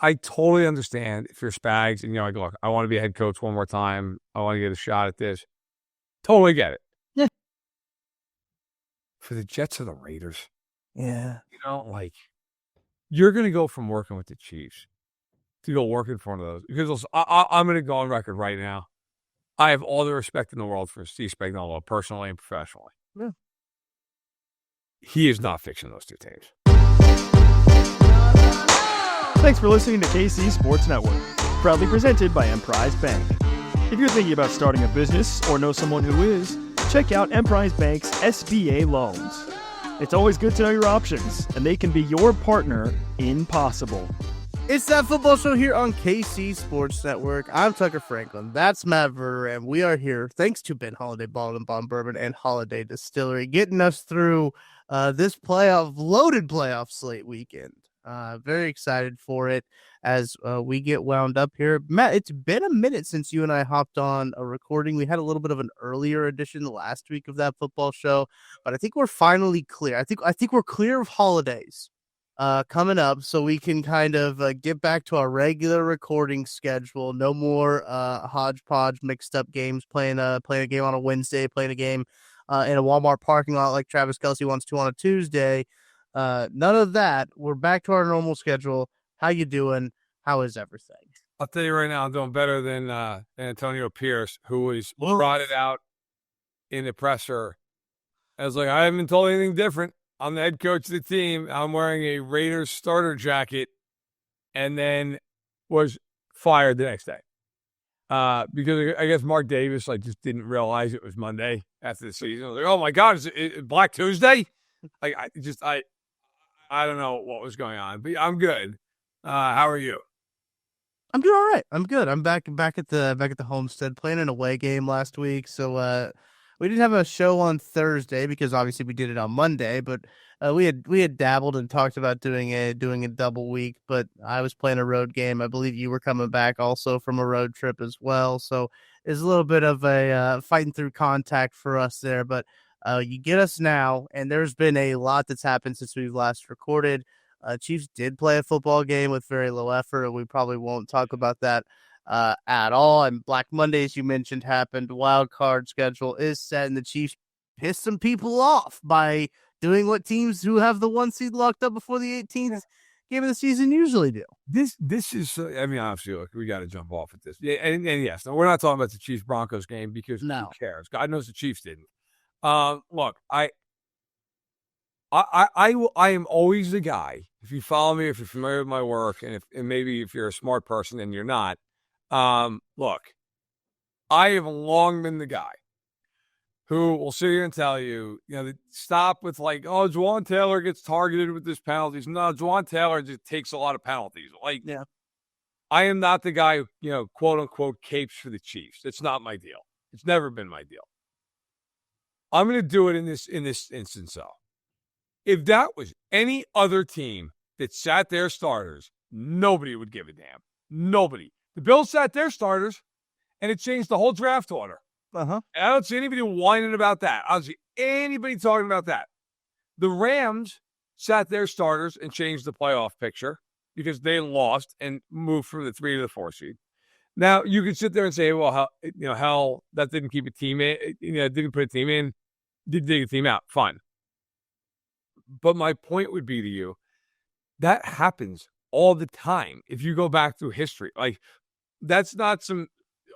I totally understand if you're Spags and you're like, look, I want to be a head coach one more time. I want to get a shot at this. Totally get it. Yeah. For the Jets or the Raiders, Yeah. you're going to go from working with the Chiefs to go working for one of those. Because I'm going to go on record right now. I have all the respect in the world for Steve Spagnuolo, personally and professionally. Yeah. He is not fixing those two teams. Thanks for listening to KC Sports Network, proudly presented by Emprise Bank. If you're thinking about starting a business or know someone who is, check out Emprise Bank's SBA loans. It's always good to know your options, and they can be your partner in possible. It's that football show here on KC Sports Network. I'm Tucker Franklin. That's Matt Verderame. We are here thanks to Ben Holiday Bottled and Bond Bourbon and Holiday Distillery, getting us through this loaded playoff slate weekend. Very excited for it as we get wound up here. Matt, it's been a minute since you and I hopped on a recording. We had a little bit of an earlier edition last week of that football show, but I think we're finally clear. I think we're clear of holidays coming up, so we can kind of get back to our regular recording schedule. No more hodgepodge mixed up games, playing a game on a Wednesday, playing a game in a Walmart parking lot like Travis Kelce wants to on a Tuesday. None of that. We're back to our normal schedule. How you doing? How is everything? I'll tell you right now, I'm doing better than Antonio Pierce, who was brought it out in the presser. I was like, I haven't been told anything different. I'm the head coach of the team. I'm wearing a Raiders starter jacket, and then was fired the next day. Because I guess Mark Davis just didn't realize it was Monday after the season. I was like, oh my God, is it Black Tuesday? I don't know what was going on, but I'm good. How are you? I'm doing all right. I'm good. I'm back at the homestead, playing an away game last week. So we didn't have a show on Thursday because obviously we did it on Monday, but we had dabbled and talked about doing a double week, but I was playing a road game. I believe you were coming back also from a road trip as well. So it's a little bit of a fighting through contact for us there, but you get us now, and there's been a lot that's happened since we've last recorded. Chiefs did play a football game with very low effort, and we probably won't talk about that at all. And Black Monday, as you mentioned, happened. Wild card schedule is set, and the Chiefs pissed some people off by doing what teams who have the 1 seed locked up before the 18th game of the season usually do. This is, obviously, look, we got to jump off at this. Yeah, and yes, no, we're not talking about the Chiefs-Broncos game because who cares? God knows the Chiefs didn't. Look, I am always the guy. If you follow me, if you're familiar with my work, and maybe if you're a smart person and you're not, look, I have long been the guy who will sit here and tell you, stop with Juwan Taylor gets targeted with his penalties. No, Juwan Taylor just takes a lot of penalties. I am not the guy who, quote unquote, capes for the Chiefs. It's not my deal. It's never been my deal. I'm going to do it in this instance, though. If that was any other team that sat their starters, nobody would give a damn. Nobody. The Bills sat their starters, and it changed the whole draft order. Uh-huh. And I don't see anybody whining about that. I don't see anybody talking about that. The Rams sat their starters and changed the playoff picture because they lost and moved from the 3 to the 4 seed. Now, you could sit there and say, well, hell, that didn't keep a team in. Didn't put a team in. Did dig a team out. Fine. But my point would be to you, that happens all the time. If you go back through history, that's not some,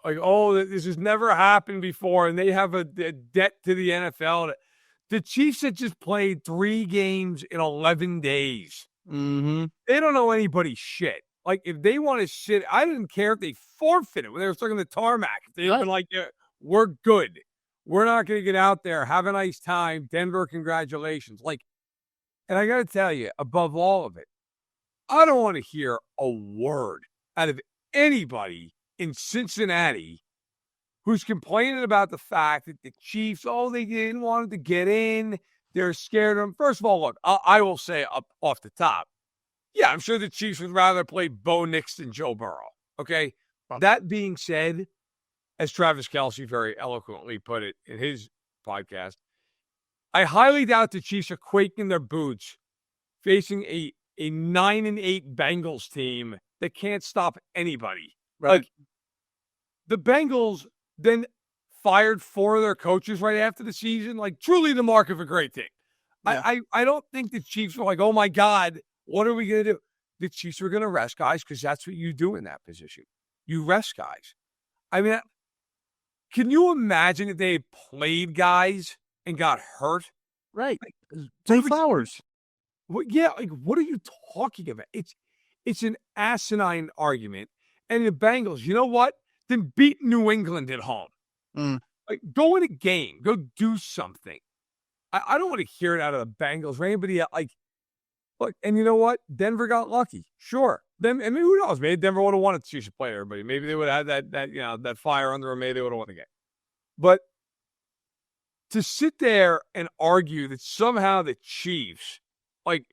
this has never happened before, and they have a debt to the NFL. The Chiefs had just played 3 games in 11 days. Mm-hmm. They don't know anybody's shit. If they want to shit, I didn't care if they forfeited when they were stuck on the tarmac. They've been we're good. We're not going to get out there. Have a nice time. Denver, congratulations. And I got to tell you, above all of it, I don't want to hear a word out of anybody in Cincinnati who's complaining about the fact that the Chiefs, they didn't want to get in. They're scared of them. First of all, look, I will say up off the top, yeah, I'm sure the Chiefs would rather play Bo Nix than Joe Burrow. Okay? That being said, as Travis Kelce very eloquently put it in his podcast, I highly doubt the Chiefs are quaking their boots facing a 9-8 Bengals team that can't stop anybody. Right. Like, the Bengals then fired 4 of their coaches right after the season. Like, truly the mark of a great team. Yeah. I don't think the Chiefs were like, oh my God, what are we going to do? The Chiefs were going to rest guys because that's what you do in that position. You rest guys. I mean, can you imagine if they had played guys and got hurt? Right. Like, Zay Flowers. Yeah, like, what are you talking about? It's an asinine argument. And the Bengals, you know what? Then beat New England at home. Like, go in a game. Go do something. I don't want to hear it out of the Bengals or anybody else. Like, look, and you know what? Denver got lucky. Sure. Then, I mean, who knows? Maybe Denver would have wanted to play everybody. Maybe they would have had that fire under them. Maybe they would have won the game. But to sit there and argue that somehow the Chiefs, like,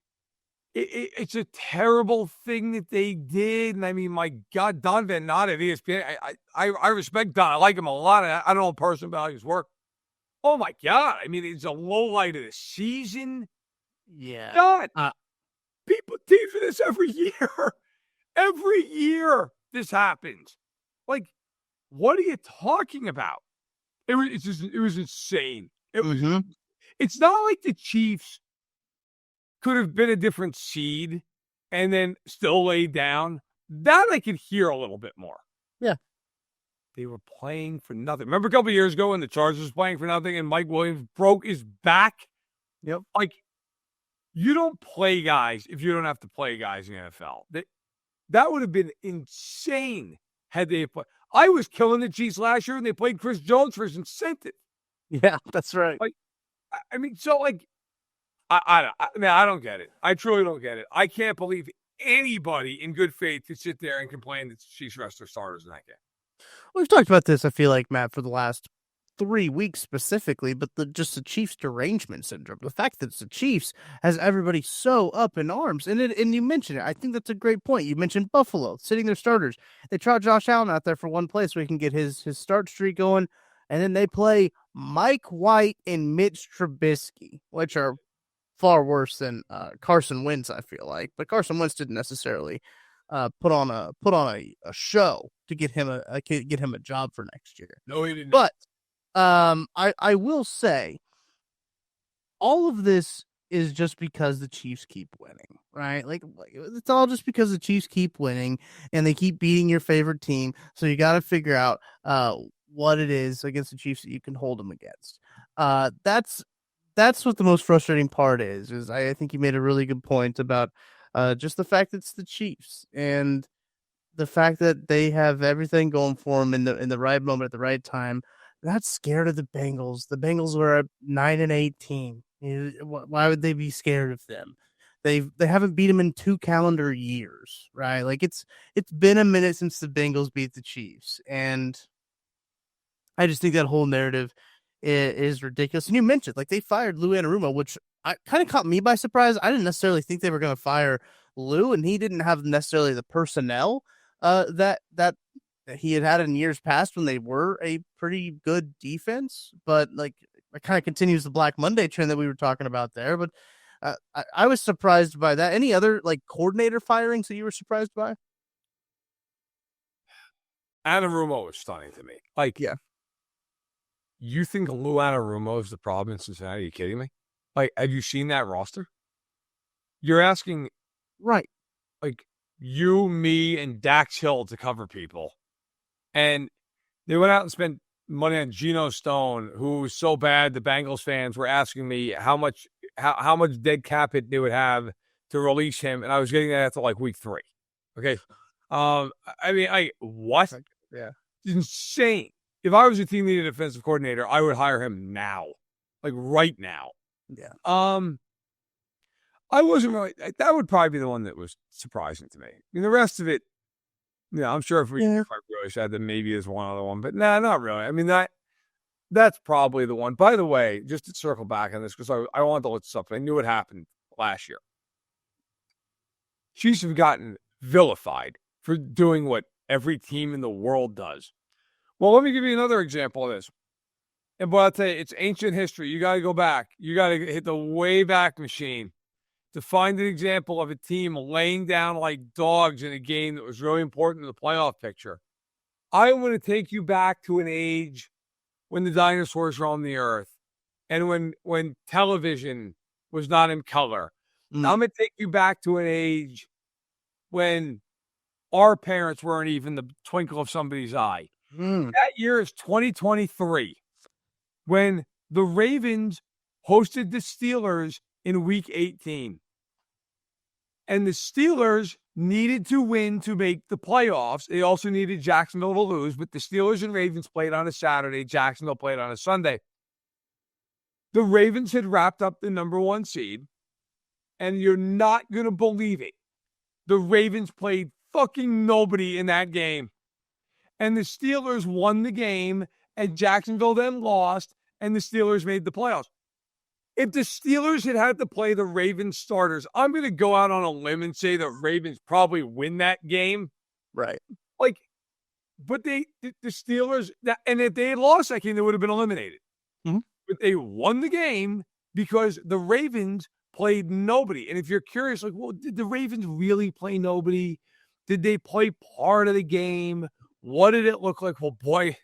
it's a terrible thing that they did. And I mean, my God, Don Van Natta at ESPN, I respect Don. I like him a lot. I don't know a person about his work. Oh my God. I mean, it's a low light of the season. Yeah. God, people tease for this every year. Every year this happens. Like, what are you talking about? It was insane. It's not like the Chiefs could have been a different seed and then still laid down. That I could hear a little bit more. Yeah. They were playing for nothing. Remember a couple of years ago when the Chargers was playing for nothing and Mike Williams broke his back? Yep. Like, you don't play guys if you don't have to play guys in the NFL. That would have been insane had they played. I was killing the Chiefs last year and they played Chris Jones for his incentive. Yeah, that's right. Like, I mean, so like, I don't get it. I truly don't get it. I can't believe anybody in good faith could sit there and complain that the Chiefs rest their starters in that game. We've talked about this, I feel like, Matt, for the last 3 weeks specifically, but the Chiefs derangement syndrome, the fact that it's the Chiefs has everybody so up in arms. And you mentioned it. I think that's a great point. You mentioned Buffalo sitting their starters. They trot Josh Allen out there for one play so he can get his start streak going. And then they play Mike White and Mitch Trubisky, which are far worse than Carson Wentz, I feel like. But Carson Wentz didn't necessarily put on a show to get him a job for next year. No, he didn't. But I will say all of this is just because the Chiefs keep winning, right? Like it's all just because the Chiefs keep winning and they keep beating your favorite team. So you got to figure out what it is against the Chiefs that you can hold them against. That's what the most frustrating part is I think you made a really good point about just the fact that it's the Chiefs and the fact that they have everything going for them in the right moment at the right time. Not scared of the Bengals. The Bengals were a 9-8 team. Why would they be scared of them? They haven't beat them in 2 calendar years, right? Like it's been a minute since the Bengals beat the Chiefs, and I just think that whole narrative is ridiculous. And you mentioned like they fired Lou Anarumo, which kind of caught me by surprise. I didn't necessarily think they were going to fire Lou, and he didn't have necessarily the personnel that he had in years past when they were a pretty good defense. But like it kind of continues the Black Monday trend that we were talking about there. But I was surprised by that. Any other like coordinator firings that you were surprised by? Anarumo was stunning to me. Like, yeah. You think Lou Anarumo is the problem in Cincinnati? Are you kidding me? Like, have you seen that roster? You're asking, right? Like you, me, and Dax Hill to cover people. And they went out and spent money on Geno Stone, who was so bad the Bengals fans were asking me how much dead cap hit they would have to release him, and I was getting that after like week 3. Okay, I mean, what? Yeah, it's insane. If I was a team leading defensive coordinator, I would hire him now, like right now. Yeah. I wasn't really. That would probably be the one that was surprising to me. I mean, the rest of it. Yeah, I'm sure if I really said that maybe there's one other one, but nah, not really. I mean, that's probably the one. By the way, just to circle back on this, because I wanted to look this up. I knew it happened last year. Chiefs have gotten vilified for doing what every team in the world does. Well, let me give you another example of this. And but I'll tell you, it's ancient history. You got to go back. You got to hit the way back machine. to find an example of a team laying down like dogs in a game that was really important to the playoff picture, I want to take you back to an age when the dinosaurs roamed the earth and when television was not in color. I'm going to take you back to an age when our parents weren't even the twinkle of somebody's eye. That year is 2023, when the Ravens hosted the Steelers in Week 18. And the Steelers needed to win to make the playoffs. They also needed Jacksonville to lose, but the Steelers and Ravens played on a Saturday. Jacksonville played on a Sunday. The Ravens had wrapped up the number 1 seed, and you're not going to believe it. The Ravens played fucking nobody in that game. And the Steelers won the game, and Jacksonville then lost, and the Steelers made the playoffs. If the Steelers had to play the Ravens starters, I'm going to go out on a limb and say the Ravens probably win that game. Right. But the Steelers, and if they had lost that game, they would have been eliminated. Mm-hmm. But they won the game because the Ravens played nobody. And if you're curious, well, did the Ravens really play nobody? Did they play part of the game? What did it look like? Well, boy,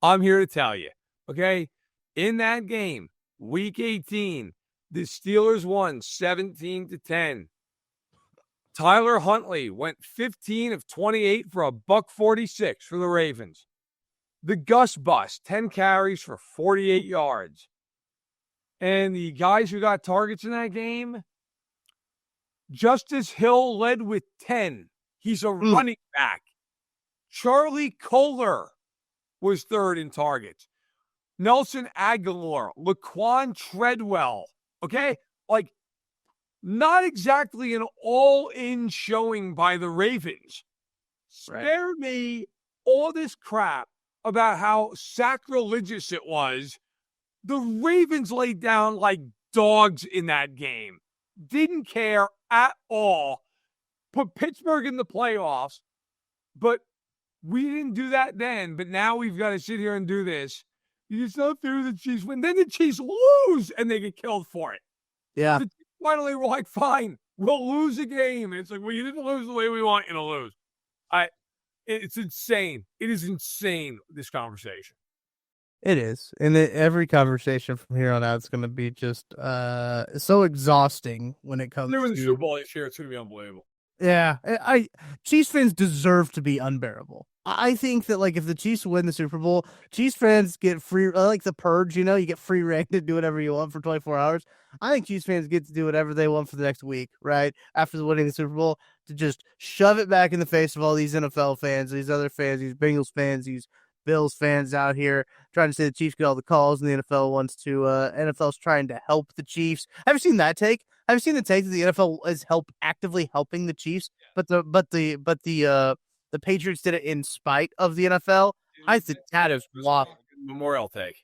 I'm here to tell you. Okay? In that game, Week 18, the Steelers won 17-10. Tyler Huntley went 15 of 28 for $146 for the Ravens. The Gus Bus, 10 carries for 48 yards. And the guys who got targets in that game, Justice Hill led with 10. He's a running back. Charlie Kohler was third in targets. Nelson Aguilar, Laquan Treadwell, okay? Not exactly an all-in showing by the Ravens. Spare me all this crap about how sacrilegious it was. The Ravens laid down like dogs in that game. Didn't care at all. Put Pittsburgh in the playoffs, but we didn't do that then. But now we've got to sit here and do this. It's not fair the Chiefs win. Then the Chiefs lose and they get killed for it. Yeah. Finally, we're like, fine, we'll lose a game. And it's like, well, you didn't lose the way we want you to lose. It's insane. It is insane, this conversation. It is. And every conversation from here on out is going to be just so exhausting when it comes to... the Super Bowl this year, it's going to be unbelievable. Yeah. Chiefs fans deserve to be unbearable. I think that, if the Chiefs win the Super Bowl, Chiefs fans get free, like the purge, you get free reign to do whatever you want for 24 hours. I think Chiefs fans get to do whatever they want for the next week, right? After winning the Super Bowl, to just shove it back in the face of all these NFL fans, these other fans, these Bengals fans, these Bills fans out here trying to say the Chiefs get all the calls and the NFL NFL's trying to help the Chiefs. Have you seen that take? Have you seen the take that the NFL is actively helping the Chiefs, but the Patriots did it in spite of the NFL? I think that is waffle. Memorial take.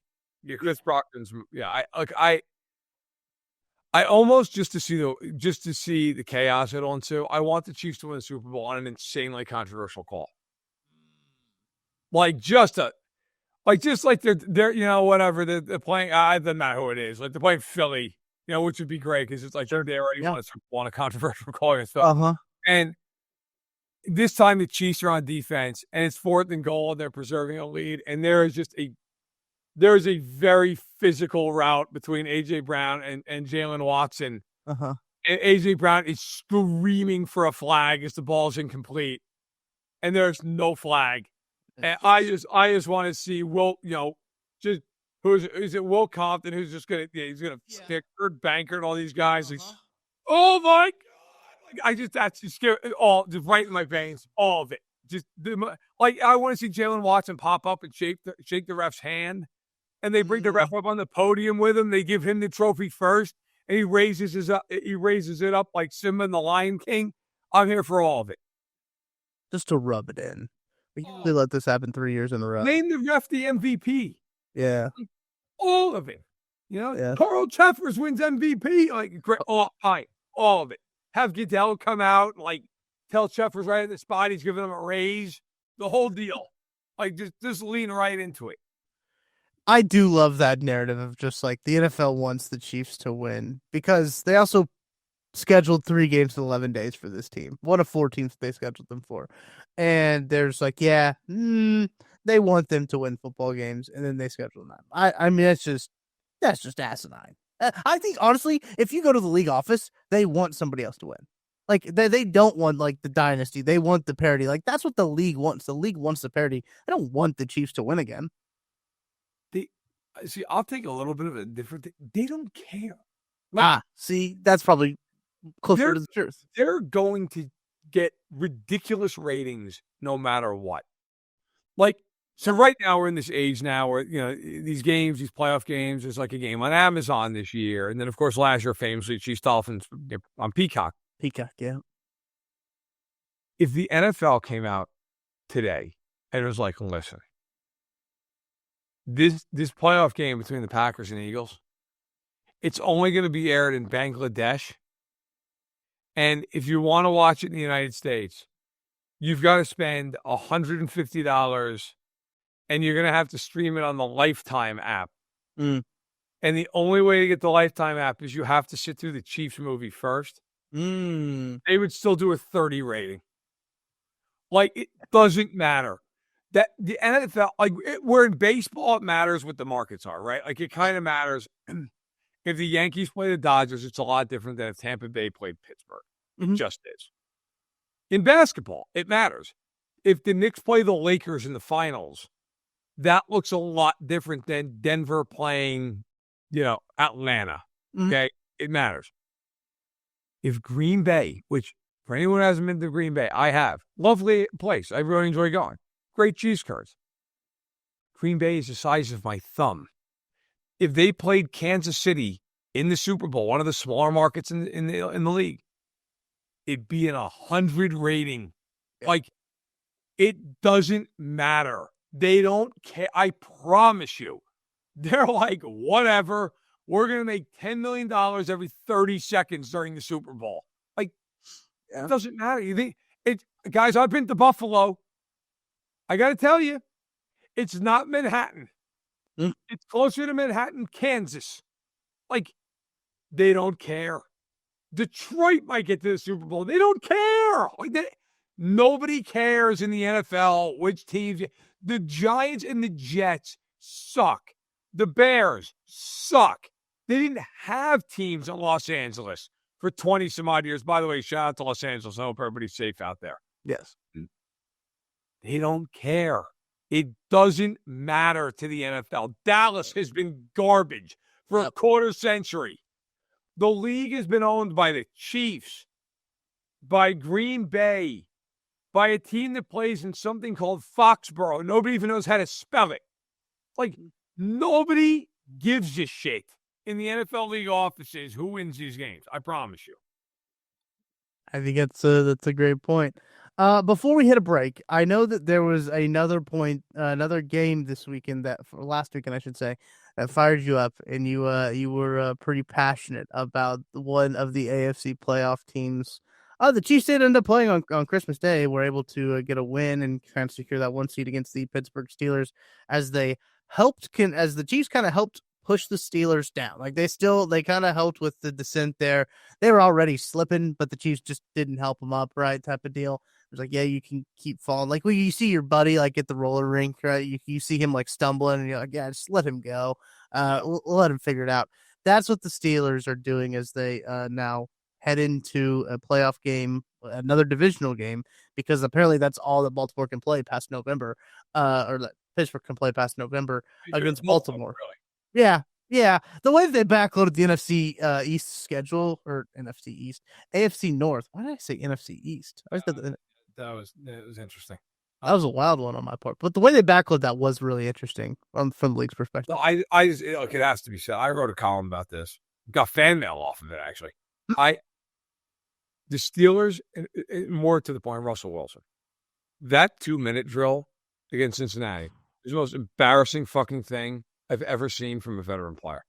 Yeah, Chris Brockman's. Yeah, I almost just to see the chaos it'll ensue. I want the Chiefs to win the Super Bowl on an insanely controversial call. Just like they're whatever they're playing. It doesn't matter who it is. They're playing Philly, which would be great because it's they already want a controversial call against Philly. And this time the Chiefs are on defense, and it's 4th and goal, and they're preserving a lead, and there is a very physical route between A.J. Brown and Jalen Watson. And A.J. Brown is screaming for a flag as the ball's incomplete, and there's no flag. And I just want to see Will, is it Will Compton who's just he's gonna stick Kurt Banker and all these guys. Oh my God! That's just scary. All just right in my veins. All of it. I want to see Jalen Watson pop up and shake the ref's hand, and they bring the ref up on the podium with him. They give him the trophy first, and he raises it up like Simba and the Lion King. I'm here for all of it. Just to rub it in. We usually let this happen 3 years in a row. Name the ref the MVP. Yeah. All of it. Carl Cheffers wins MVP. All of it. Have Goodell come out and tell Cheffers right at the spot he's giving him a raise. The whole deal. Just lean right into it. I do love that narrative of just the NFL wants the Chiefs to win because they also scheduled 3 games in 11 days for this team. One of 4 teams they scheduled them for. And there's like, they want them to win football games, and then they schedule them. I mean, that's just asinine. I think, honestly, if you go to the league office, they want somebody else to win. Like, they don't want, like, the dynasty. They want the parity. Like, that's what the league wants. The league wants the parity. They don't want the Chiefs to win again. See, I'll take a little bit of a different thing. They don't care. See, that's probably closer to the truth. They're going to get ridiculous ratings no matter what. Like, so right now we're in this age now where, these games, these playoff games, there's like a game on Amazon this year. And then, of course, last year, famously, Chiefs Dolphins on Peacock. Peacock, yeah. If the NFL came out today and it was like, listen, this playoff game between the Packers and Eagles, it's only going to be aired in Bangladesh. And if you want to watch it in the United States, you've got to spend $150 and you're going to have to stream it on the Lifetime app. Mm. And the only way to get the Lifetime app is you have to sit through the Chiefs movie first. They would still do a 30 rating. Like, it doesn't matter. That the NFL, where in baseball, it matters what the markets are, right? Like, it kind of matters. If the Yankees play the Dodgers, it's a lot different than if Tampa Bay played Pittsburgh. It just is. In basketball, it matters. If the Knicks play the Lakers in the finals, that looks a lot different than Denver playing, Atlanta. Okay? It matters. If Green Bay, which for anyone who hasn't been to Green Bay, I have. Lovely place. I really enjoy going. Great cheese curds. Green Bay is the size of my thumb. If they played Kansas City in the Super Bowl, one of the smaller markets in the league, it'd be an 100 rating. Like, it doesn't matter. They don't care. I promise you. They're like, whatever. We're going to make $10 million every 30 seconds during the Super Bowl. Like, it doesn't matter. You think guys, I've been to Buffalo. I got to tell you, it's not Manhattan. It's closer to Manhattan, Kansas. Like, they don't care. Detroit might get to the Super Bowl. They don't care. Nobody cares in the NFL which teams. The Giants and the Jets suck. The Bears suck. They didn't have teams in Los Angeles for 20 some odd years. By the way, shout out to Los Angeles. I hope everybody's safe out there. Yes. They don't care. It doesn't matter to the NFL. Dallas has been garbage for a quarter century. The league has been owned by the Chiefs, by Green Bay, by a team that plays in something called Foxborough. Nobody even knows how to spell it. Like, nobody gives a shit in the NFL league offices who wins these games. I promise you. I think that's a great point. Before we hit a break, I know that there was another game this weekend last weekend, I should say, that fired you up, and you were pretty passionate about one of the AFC playoff teams. The Chiefs did end up playing on Christmas Day. Were able to get a win and kind of secure that one seed against the Pittsburgh Steelers as the Chiefs kind of helped push the Steelers down. Like, they kind of helped with the descent there. They were already slipping, but the Chiefs just didn't help them up, right? Type of deal. It was like, yeah, you can keep falling. Like, when you see your buddy like at the roller rink, right? You see him like stumbling, and you're like, yeah, just let him go. We'll let him figure it out. That's what the Steelers are doing as they now head into a playoff game, another divisional game, because apparently that's all that Baltimore can play past November, or that Pittsburgh can play past November against Baltimore. Really? Yeah. The way they backloaded the NFC East schedule, or NFC East, AFC North. Why did I say NFC East? I said that was interesting. That was a wild one on my part, but the way they backloaded that was really interesting from the league's perspective. No, it has to be said. I wrote a column about this. Got fan mail off of it, actually. The Steelers, more to the point, Russell Wilson. That 2-minute drill against Cincinnati is the most embarrassing fucking thing I've ever seen from a veteran player.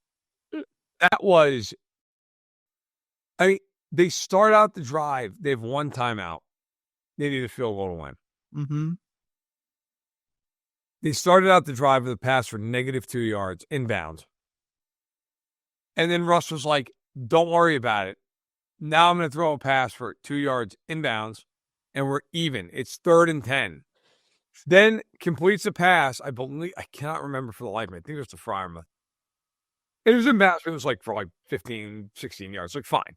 That was, they start out the drive. They have one timeout. They need a field goal to win. Mm-hmm. They started out the drive with a pass for -2 yards inbounds. And then Russ was like, don't worry about it. Now I'm going to throw a pass for 2 yards inbounds, and we're even. It's 3rd and 10. Then completes a pass. I cannot remember for the life of me. I think it was to Fryermuth. It was inbounds. It was like for 15, 16 yards. Like, fine.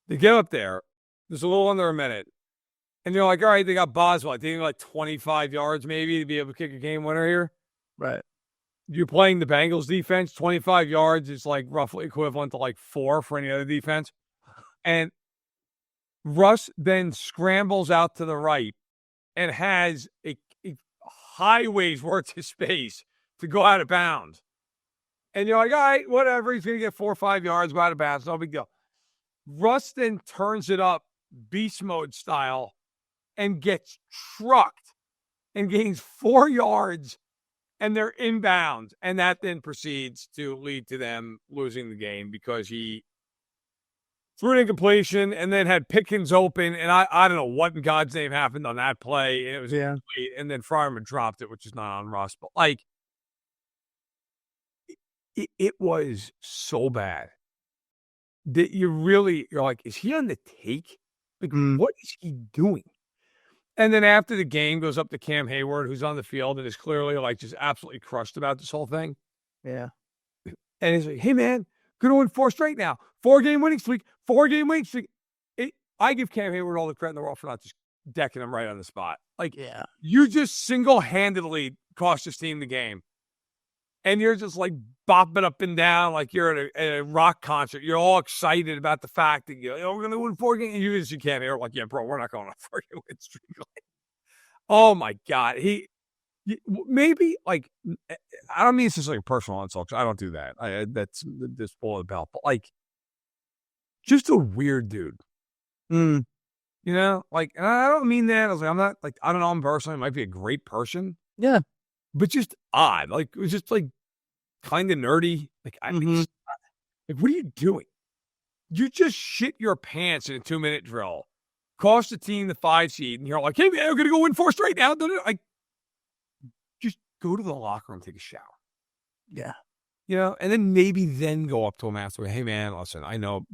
They get up there. There's a little under a minute. And you're like, all right, they got Boswell. They need 25 yards maybe to be able to kick a game winner here. Right. You're playing the Bengals defense. 25 yards is roughly equivalent to 4 for any other defense. And Russ then scrambles out to the right and has a highways worth of space to go out of bounds. And you're like, all right, whatever. He's going to get 4 or 5 yards out of bounds. No big deal. Russ then turns it up beast mode style and gets trucked and gains 4 yards, and they're inbounds. And that then proceeds to lead to them losing the game because he threw an incompletion and then had Pickens open. And I don't know what in God's name happened on that play. And it was incomplete. And then Fryerman dropped it, which is not on Russ. But it was so bad that you're like, is he on the take? What is he doing? And then after the game, goes up to Cam Hayward, who's on the field and is clearly just absolutely crushed about this whole thing. Yeah. And he's like, hey, man, going to win 4 straight now. 4-game winning streak. 4-game winning streak. I give Cam Hayward all the credit in the world for not just decking him right on the spot. You just single-handedly cost this team the game. And you're just bopping up and down like you're at a rock concert. You're all excited about the fact that we're going to win 4 games. And you just can't hear yeah, bro, we're not going on a 4-game win streak. Oh my God. Maybe I don't mean it's just a personal insult. I don't do that. That's this below the belt. But just a weird dude. And I don't mean that. I'm not I don't know him personally. He might be a great person. Yeah. But just odd. It was just kind of nerdy. what are you doing? You just shit your pants in a 2-minute drill, cost the team the 5 seed, and you're like, hey, man, we're going to go win 4 straight now. Just go to the locker room, take a shower. Yeah. And then maybe go up to him after, hey, man, listen, I know,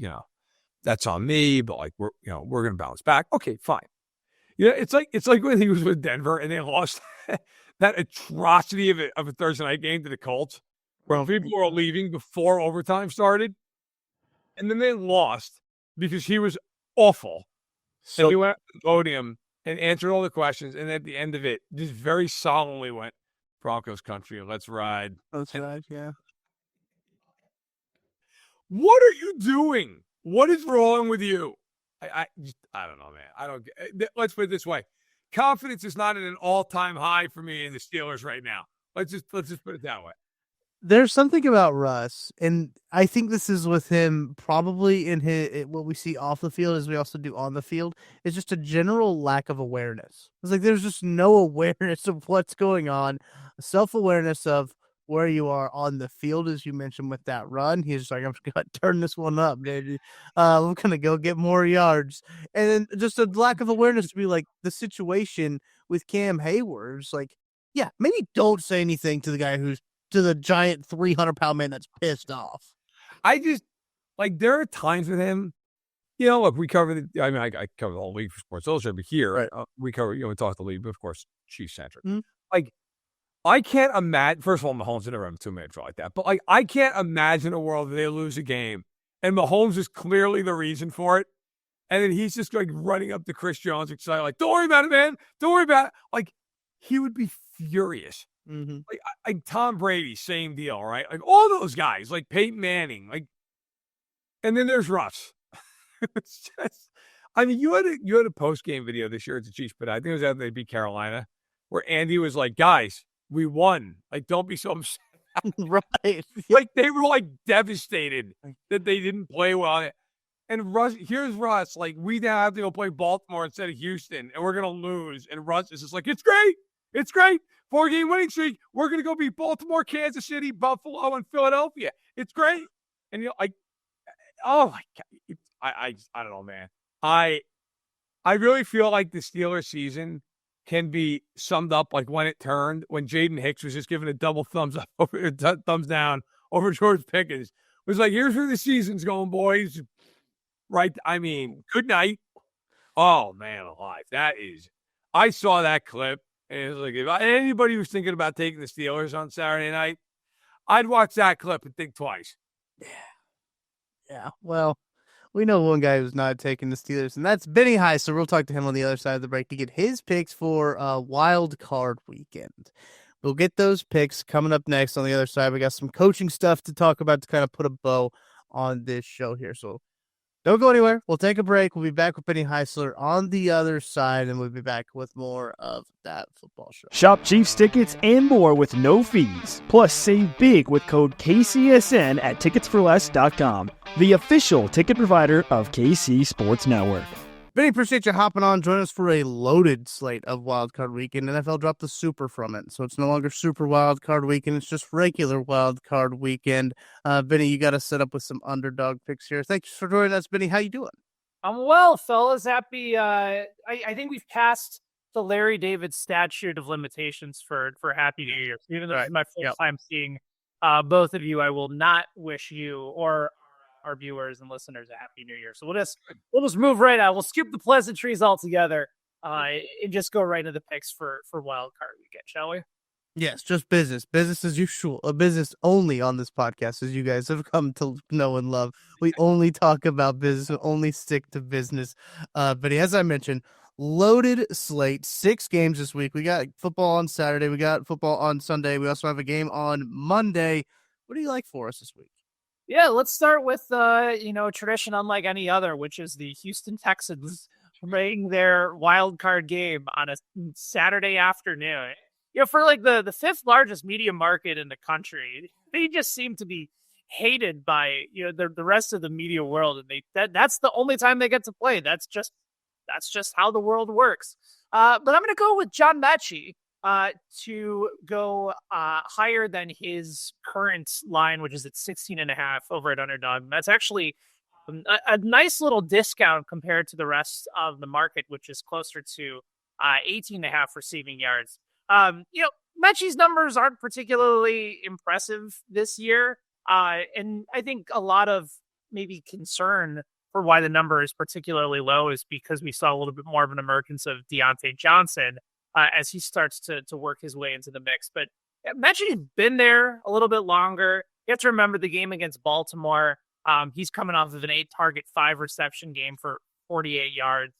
that's on me, but we're going to bounce back. Okay, fine. It's like when he was with Denver and they lost that atrocity of a Thursday night game to the Colts, where people were leaving before overtime started, and then they lost because he was awful. And he went up to the podium and answered all the questions, and at the end of it, just very solemnly went, Broncos country, let's ride. Let's ride, yeah. What are you doing? What is wrong with you? I don't know, man. I don't. Let's put it this way: confidence is not at an all-time high for me in the Steelers right now. Let's just put it that way. There's something about Russ, and I think this is with him probably in what we see off the field as we also do on the field, is just a general lack of awareness. It's there's just no awareness of what's going on, self-awareness of where you are on the field, as you mentioned with that run. He's just I'm just going to turn this one up, dude. I'm going to go get more yards. And then just a lack of awareness to be the situation with Cam Hayward. It's yeah, maybe don't say anything to the guy to the giant 300-pound man that's pissed off. I just, there are times with him, look, we cover I cover the whole league for Sports Illustrated, but here, right. We cover, we talk the league, but of course, Chiefs-centric. I can't imagine, first of all, Mahomes never have a 2-minute drill like that, but I can't imagine a world where they lose a game and Mahomes is clearly the reason for it. And then he's just running up to Chris Jones excited, don't worry about it, man. Don't worry about it. He would be furious. Mm-hmm. Tom Brady, same deal, right? All those guys, Peyton Manning, and then there's Russ. It's just, you had a post-game video this year at the Chiefs, but I think it was after they beat Carolina, where Andy was guys, we won. Don't be so upset. Right. They were devastated that they didn't play well. And Russ, here's Russ. We now have to go play Baltimore instead of Houston, and we're going to lose. And Russ is just it's great. It's great. 4-game winning streak. We're going to go beat Baltimore, Kansas City, Buffalo, and Philadelphia. It's great. And oh my God. I don't know, man. I really feel the Steelers season can be summed up when it turned, when Jaden Hicks was just giving a double thumbs down over George Pickens. It was here's where the season's going, boys. right? I mean, good night. Oh, man alive. I saw that clip, and it's like, if anybody was thinking about taking the Steelers on Saturday night, I'd watch that clip and think twice. Yeah. Well, we know one guy who's not taking the Steelers, and that's Benny Heisler. We'll talk to him on the other side of the break to get his picks for wild card weekend. We'll get those picks coming up next on the other side. We got some coaching stuff to talk about to kind of put a bow on this show here. So don't go anywhere. We'll take a break. We'll be back with Benny Heisler on the other side, and we'll be back with more of that football show. Shop Chiefs tickets and more with no fees. Plus, save big with code KCSN at ticketsforless.com, the official ticket provider of KC Sports Network. Benny, appreciate you hopping on. Join us for a loaded slate of Wild Card Weekend. NFL dropped the Super from it, so it's no longer Super Wild Card Weekend. It's just regular Wild Card Weekend. Benny, you got us set up with some Underdog picks here. Thanks for joining us, Benny. How you doing? I'm well, fellas. Happy. I think we've passed the Larry David statute of limitations for Happy New Year. Even though it's my first time seeing both of you, I will not wish you or our viewers and listeners a Happy New Year. So we'll just move right out. We'll skip the pleasantries altogether and just go right into the picks for Wild Card Weekend, shall we? Yes, just business. Business as usual. A business only on this podcast, as you guys have come to know and love. We only talk about business. We only stick to business. But as I mentioned, loaded slate. 6 games this week. We got football on Saturday. We got football on Sunday. We also have a game on Monday. What do you like for us this week? Yeah, let's start with tradition unlike any other, which is the Houston Texans playing their wild card game on a Saturday afternoon. For like the 5th largest media market in the country, they just seem to be hated by the rest of the media world, and that's the only time they get to play. That's just how the world works. But I'm going to go with John Mechie to go higher than his current line, which is at 16.5 over at Underdog. That's actually a nice little discount compared to the rest of the market, which is closer to 18.5 receiving yards. Mechie's numbers aren't particularly impressive this year. And I think a lot of maybe concern for why the number is particularly low is because we saw a little bit more of an emergence of Deontay Johnson as he starts to work his way into the mix. But Mechie's been there a little bit longer. You have to remember the game against Baltimore. He's coming off of an 8-target, 5-reception game for 48 yards.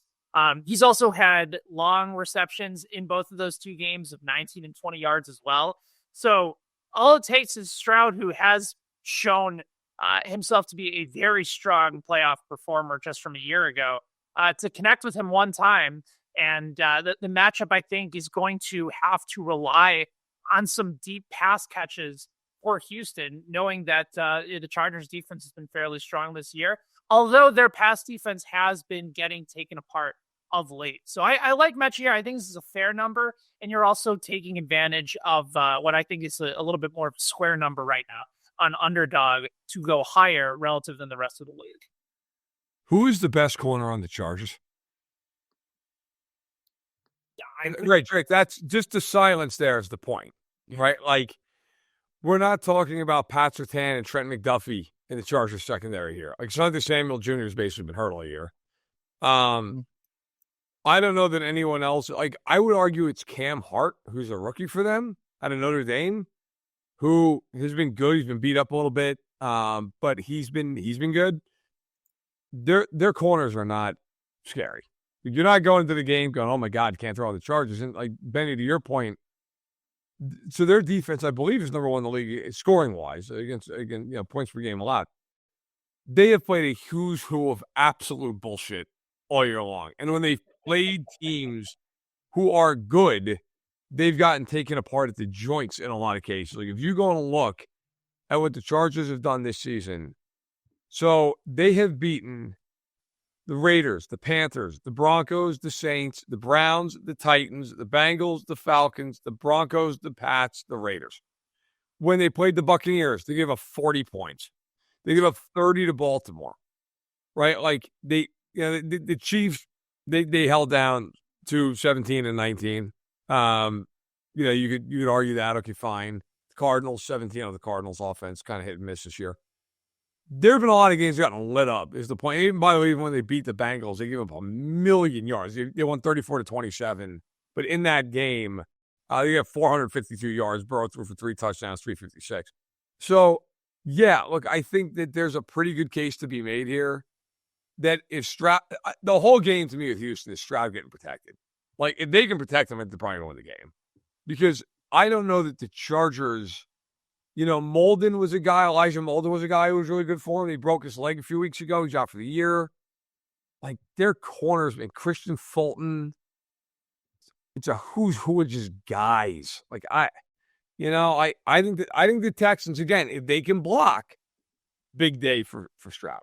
He's also had long receptions in both of those 2 games of 19 and 20 yards as well. So all it takes is Stroud, who has shown himself to be a very strong playoff performer just from a year ago, to connect with him one time. And the matchup, I think, is going to have to rely on some deep pass catches for Houston, knowing that the Chargers defense has been fairly strong this year, although their pass defense has been getting taken apart of late. So I like Mechie. I think this is a fair number, and you're also taking advantage of what I think is a little bit more of a square number right now on Underdog to go higher relative than the rest of the league. Who is the best corner on the Chargers? Right, Drake. That's just the silence there is the point, right? Like, we're not talking about Pat Surtain and Trent McDuffie in the Chargers secondary here. Like, Asante Samuel Jr. has basically been hurt all year. I don't know that anyone else, like, I would argue it's Cam Hart, who's a rookie for them out of Notre Dame, who has been good. He's been beat up a little bit, but he's been good. Their corners are not scary. You're not going to the game going, oh my God, can't throw all the Chargers. And like Benny, to your point, so their defense, I believe, is number 1 in the league scoring wise against points per game a lot. They have played a huge pool of absolute bullshit all year long. And when they've played teams who are good, they've gotten taken apart at the joints in a lot of cases. Like if you go and look at what the Chargers have done this season, so they have beaten the Raiders, the Panthers, the Broncos, the Saints, the Browns, the Titans, the Bengals, the Falcons, the Broncos, the Pats, the Raiders. When they played the Buccaneers, they gave up 40 points. They gave up 30 to Baltimore, right? Like the Chiefs, they held down to 17 and 19. You could argue that, okay, fine. The Cardinals, 17 of the Cardinals offense, kind of hit and miss this year. there have been a lot of games that gotten lit up, is the point. Even, by the way, even when they beat the Bengals, they gave up 1,000,000 yards. They won 34-27. But in that game, they got 452 yards. Burrow threw for 3 touchdowns, 356. So, yeah, look, I think that there's a pretty good case to be made here that if Stroud, the whole game to me with Houston is Stroud getting protected. Like, if they can protect him, they're probably going to win the game. Because I don't know that the Chargers, Elijah Molden was a guy who was really good for him. He broke his leg a few weeks ago. He's out for the year. Like, their corners, man, Christian Fulton, it's a who's who of just guys. Like, I think the Texans, again, if they can block, big day for Stroud.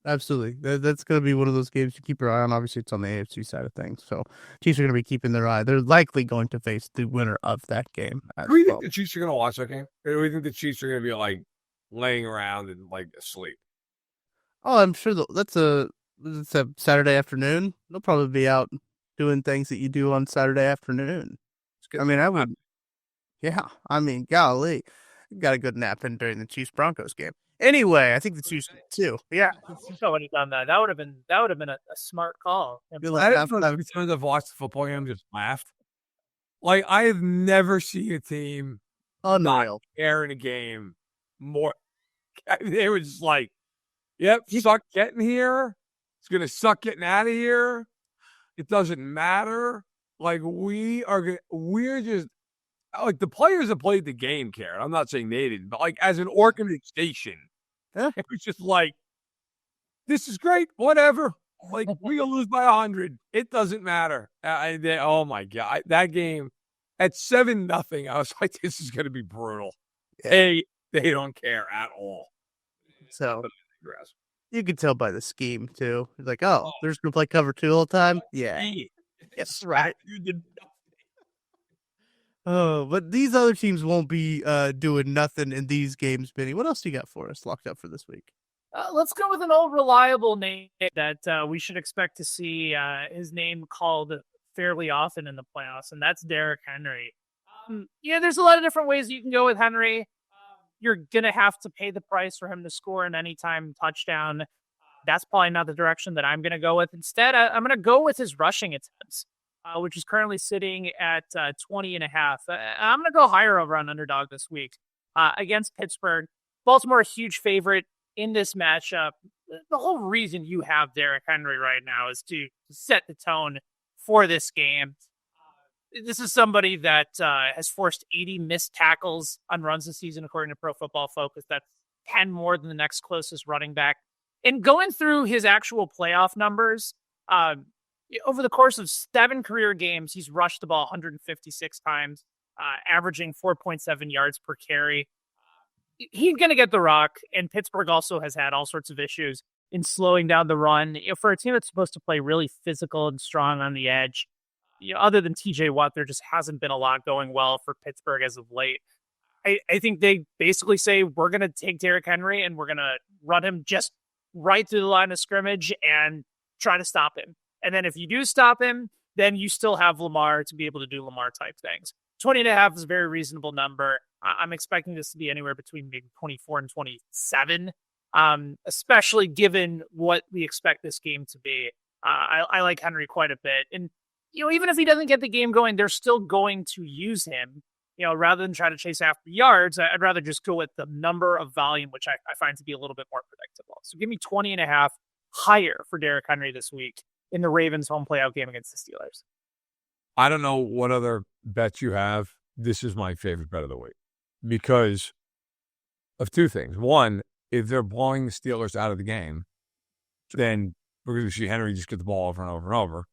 Absolutely. That's going to be one of those games to keep your eye on. Obviously, it's on the AFC side of things. So, Chiefs are going to be keeping their eye. They're likely going to face the winner of that game. Do you think the Chiefs are going to watch that game? Or do we think the Chiefs are going to be, like, laying around and, like, asleep? Oh, I'm sure it's a Saturday afternoon. They'll probably be out doing things that you do on Saturday afternoon. I mean, I would. Yeah. I mean, golly. Got a good nap in during the Chiefs-Broncos game. Anyway, I think the Chiefs too. Yeah, I would have done that. That would have been a smart call. Every time I've watched the football game, just laughed. Like, I have never seen a team unreal care in a game more. They were just like, "Yep, suck getting here. It's gonna suck getting out of here. It doesn't matter. Like, we're just." Like, the players that played the game cared. I'm not saying they didn't, but, like, as an organization, it was just like, this is great, whatever. Like, we gonna lose by 100. It doesn't matter. Oh my God. That game at 7-0, I was like, this is gonna be brutal. They don't care at all. So you could tell by the scheme too. It's like, they're just gonna play cover 2 all the time. Yeah. That's right. You did. Oh, but these other teams won't be doing nothing in these games, Benny. What else do you got for us locked up for this week? Let's go with an old reliable name that we should expect to see his name called fairly often in the playoffs, and that's Derrick Henry. There's a lot of different ways you can go with Henry. You're going to have to pay the price for him to score an anytime touchdown. That's probably not the direction that I'm going to go with. Instead, I'm going to go with his rushing attempts, which is currently sitting at 20.5. I'm going to go higher over on Underdog this week against Pittsburgh. Baltimore, a huge favorite in this matchup. The whole reason you have Derrick Henry right now is to set the tone for this game. This is somebody that has forced 80 missed tackles on runs this season, according to Pro Football Focus. That's 10 more than the next closest running back. And going through his actual playoff numbers, over the course of 7 career games, he's rushed the ball 156 times, averaging 4.7 yards per carry. He's going to get the rock, and Pittsburgh also has had all sorts of issues in slowing down the run. For a team that's supposed to play really physical and strong on the edge, other than TJ Watt, there just hasn't been a lot going well for Pittsburgh as of late. I think they basically say, we're going to take Derrick Henry and we're going to run him just right through the line of scrimmage and try to stop him. And then if you do stop him, then you still have Lamar to be able to do Lamar-type things. 20.5 is a very reasonable number. I'm expecting this to be anywhere between maybe 24 and 27, especially given what we expect this game to be. I like Henry quite a bit. And, even if he doesn't get the game going, they're still going to use him. Rather than try to chase after yards, I'd rather just go with the number of volume, which I find to be a little bit more predictable. So give me 20.5 higher for Derrick Henry this week in the Ravens home playoff game against the Steelers. I don't know what other bets you have. This is my favorite bet of the week because of 2 things. One, if they're blowing the Steelers out of the game, then we're going to see Henry just get the ball over and over and over.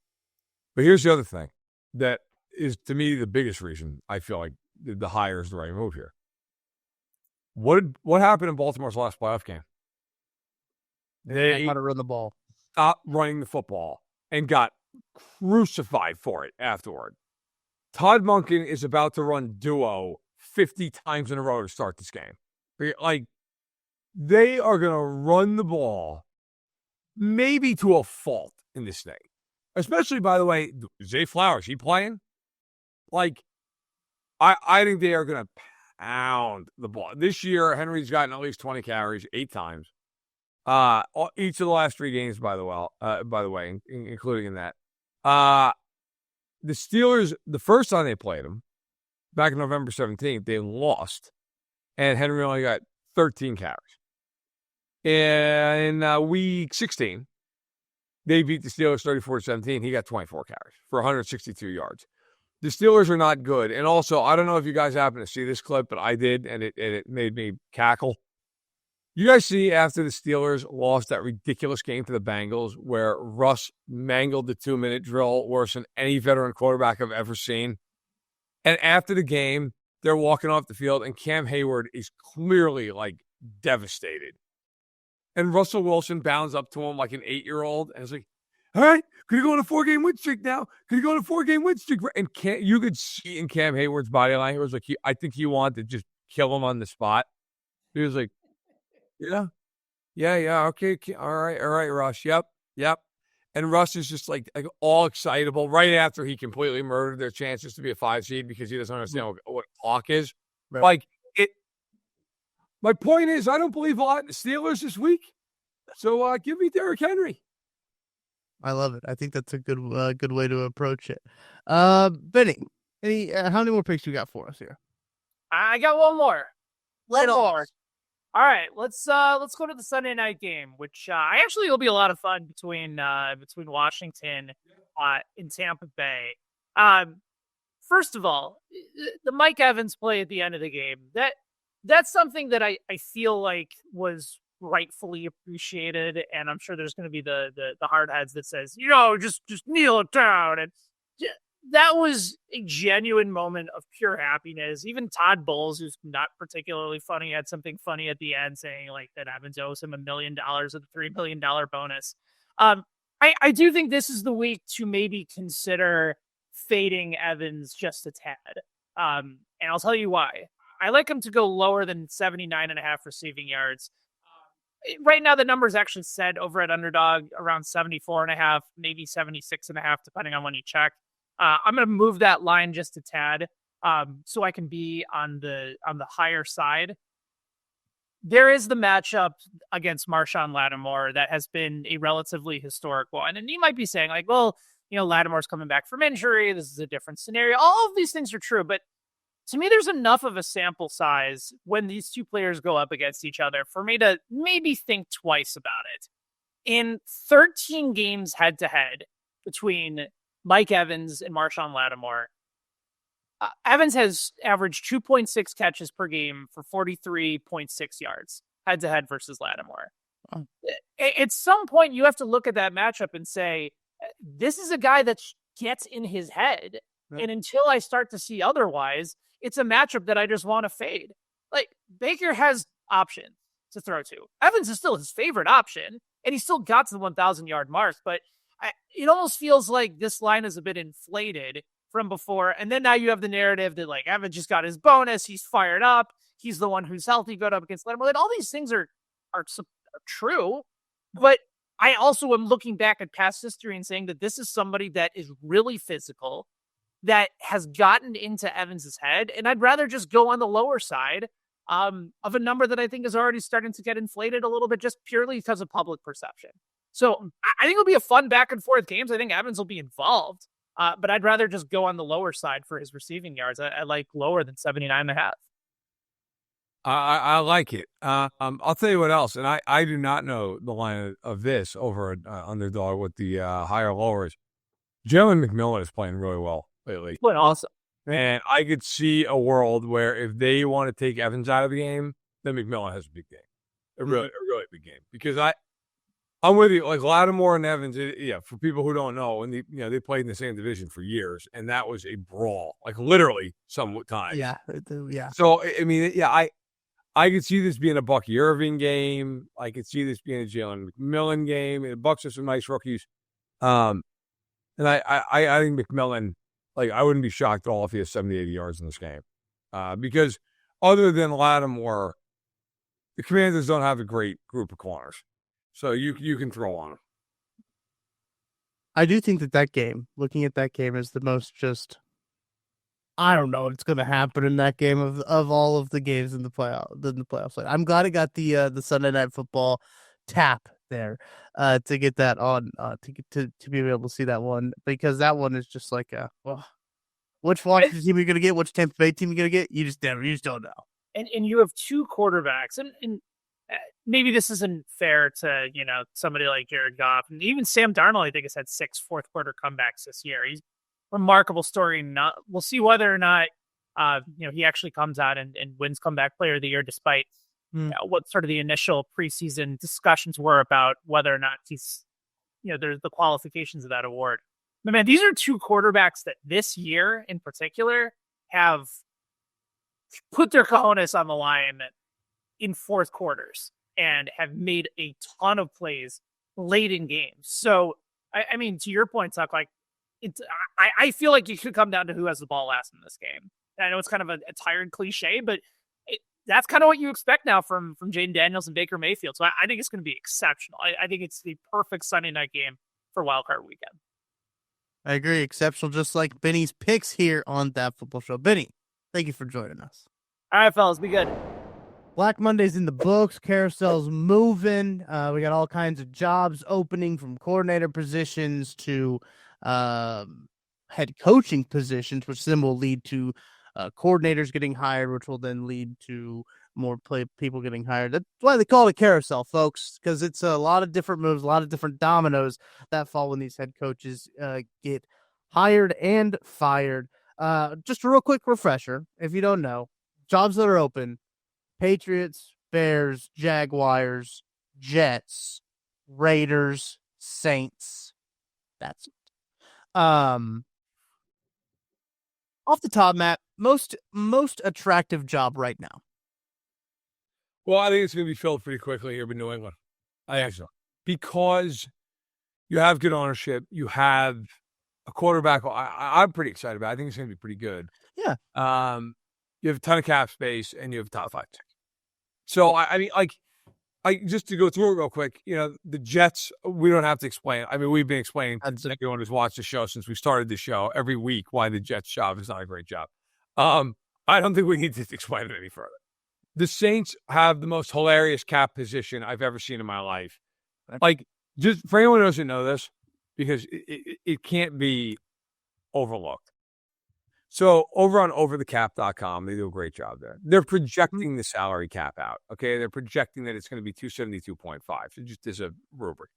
But here's the other thing that is, to me, the biggest reason I feel like the higher is the right move here. What happened in Baltimore's last playoff game? They got to run the ball. Stopped running the football and got crucified for it afterward. Todd Monken is about to run duo 50 times in a row to start this game. Like, they are going to run the ball maybe to a fault in this thing. Especially, by the way, Zay Flowers, he playing? Like, I think they are going to pound the ball. This year, Henry's gotten at least 20 carries 8 times. Each of the last 3 games, by the way, including in that. The Steelers, the first time they played them, back on November 17th, they lost, and Henry only got 13 carries. In week 16, they beat the Steelers 34-17. He got 24 carries for 162 yards. The Steelers are not good. And also, I don't know if you guys happen to see this clip, but I did, and it made me cackle. You guys see after the Steelers lost that ridiculous game to the Bengals where Russ mangled the 2-minute drill worse than any veteran quarterback I've ever seen? And after the game, they're walking off the field, and Cam Hayward is clearly, like, devastated. And Russell Wilson bounds up to him like an 8-year-old, and is like, all right, could you go on a 4-game win streak now? Could you go on a 4-game win streak? And you could see in Cam Hayward's body language, like, I think he wanted to just kill him on the spot. He was like, yeah, okay, all right, Russ, yep. And Russ is just like all excitable right after he completely murdered their chances to be a 5 seed because he doesn't understand what clock is. Right. Like it. My point is, I don't believe a lot in the Steelers this week, so give me Derrick Henry. I love it. I think that's a good way to approach it. Benny, how many more picks you got for us here? I got one more. One more. All right, let's go to the Sunday night game, which I actually will be a lot of fun between Washington and Tampa Bay. First of all, the Mike Evans play at the end of the game, that's something that I feel like was rightfully appreciated, and I'm sure there's going to be the hard heads that says, just kneel it down, and that was a genuine moment of pure happiness. Even Todd Bowles, who's not particularly funny, had something funny at the end saying like that Evans owes him $1 million of the $3 million bonus. I do think this is the week to maybe consider fading Evans just a tad. And I'll tell you why. I like him to go lower than 79.5 receiving yards. Right now, the number is actually set over at Underdog around 74.5, maybe 76.5, depending on when you check. I'm going to move that line just a tad so I can be on the higher side. There is the matchup against Marshawn Lattimore that has been a relatively historic one. And you might be saying like, well, Lattimore's coming back from injury. This is a different scenario. All of these things are true. But to me, there's enough of a sample size when these two players go up against each other for me to maybe think twice about it. In 13 games head-to-head between Mike Evans and Marshawn Lattimore, Evans has averaged 2.6 catches per game for 43.6 yards head-to-head versus Lattimore. Oh. At some point, you have to look at that matchup and say, this is a guy that gets in his head. Yeah. And until I start to see otherwise, it's a matchup that I just want to fade. Like, Baker has options to throw to. Evans is still his favorite option, and he still got to the 1,000-yard mark, but it almost feels like this line is a bit inflated from before. And then now you have the narrative that like Evans just got his bonus. He's fired up. He's the one who's healthy, good up against Lattimore. Like, all these things are true, but I also am looking back at past history and saying that this is somebody that is really physical, that has gotten into Evans's head. And I'd rather just go on the lower side of a number that I think is already starting to get inflated a little bit just purely because of public perception. So I think it'll be a fun back and forth games. I think Evans will be involved, but I'd rather just go on the lower side for his receiving yards. I like lower than 79.5. I like it. I'll tell you what else, and I do not know the line of this over at Underdog with the higher lowers. Jalen McMillan is playing really well lately. Playing awesome. And I could see a world where if they want to take Evans out of the game, then McMillan has a big game. A really big game. Because I'm with you. Like Lattimore and Evans, for people who don't know, and they played in the same division for years, and that was a brawl, like literally sometimes. Yeah. So I mean, I could see this being a Bucky Irving game. I could see this being a Jalen McMillan game. The Bucks are some nice rookies. And I think McMillan, like, I wouldn't be shocked at all if he has 70, 80 yards in this game. Because other than Lattimore, the Commanders don't have a great group of corners. So you can throw on them. I do think that game, looking at that game, is the most just I don't know what's going to happen in that game of all of the games in the playoffs. Like, I'm glad it got the Sunday Night Football tap there to get that on to be able to see that one, because that one is just like which Washington team you're going to get, which Tampa Bay team you're going to get, you just don't know. And you have two quarterbacks, and maybe this isn't fair to somebody like Jared Goff, and even Sam Darnold. I think has had 6 fourth quarter comebacks this year. He's remarkable story. We'll see whether or not he actually comes out and wins comeback player of the year, despite what sort of the initial preseason discussions were about whether or not he's there's the qualifications of that award. But man, these are two quarterbacks that this year in particular have put their cojones on the line in fourth quarters and have made a ton of plays late in games. So I mean, to your point, Tuck, like I feel like you could come down to who has the ball last in this game. And I know it's kind of a tired cliche, but that's kind of what you expect now from Jaden Daniels and Baker Mayfield. So I think it's going to be exceptional. I think it's the perfect Sunday night game for wildcard weekend. I agree. Exceptional, just like Benny's picks here on That Football Show. Benny, thank you for joining us. All right, fellas, be good. Black Monday's in the books. Carousel's moving. We got all kinds of jobs opening, from coordinator positions to head coaching positions, which then will lead to coordinators getting hired, which will then lead to more people getting hired. That's why they call it a carousel, folks, because it's a lot of different moves, a lot of different dominoes that fall when these head coaches get hired and fired. Just a real quick refresher, if you don't know, jobs that are open: Patriots, Bears, Jaguars, Jets, Raiders, Saints. That's it. Off the top, Matt, most attractive job right now. Well, I think it's going to be filled pretty quickly here in New England. I think so. Because you have good ownership. You have a quarterback I'm pretty excited about. I think it's going to be pretty good. Yeah. You have a ton of cap space, and you have a top 5 pick. So, I mean, just to go through it real quick, the Jets, we don't have to explain. I mean, we've been explaining to everyone who's watched the show since we started the show every week why the Jets job is not a great job. I don't think we need to explain it any further. The Saints have the most hilarious cap position I've ever seen in my life. Like, just for anyone who doesn't know this, because it can't be overlooked. So over on overthecap.com, they do a great job there. They're projecting the salary cap out. Okay. They're projecting that it's going to be 272.5. So just as a rubric.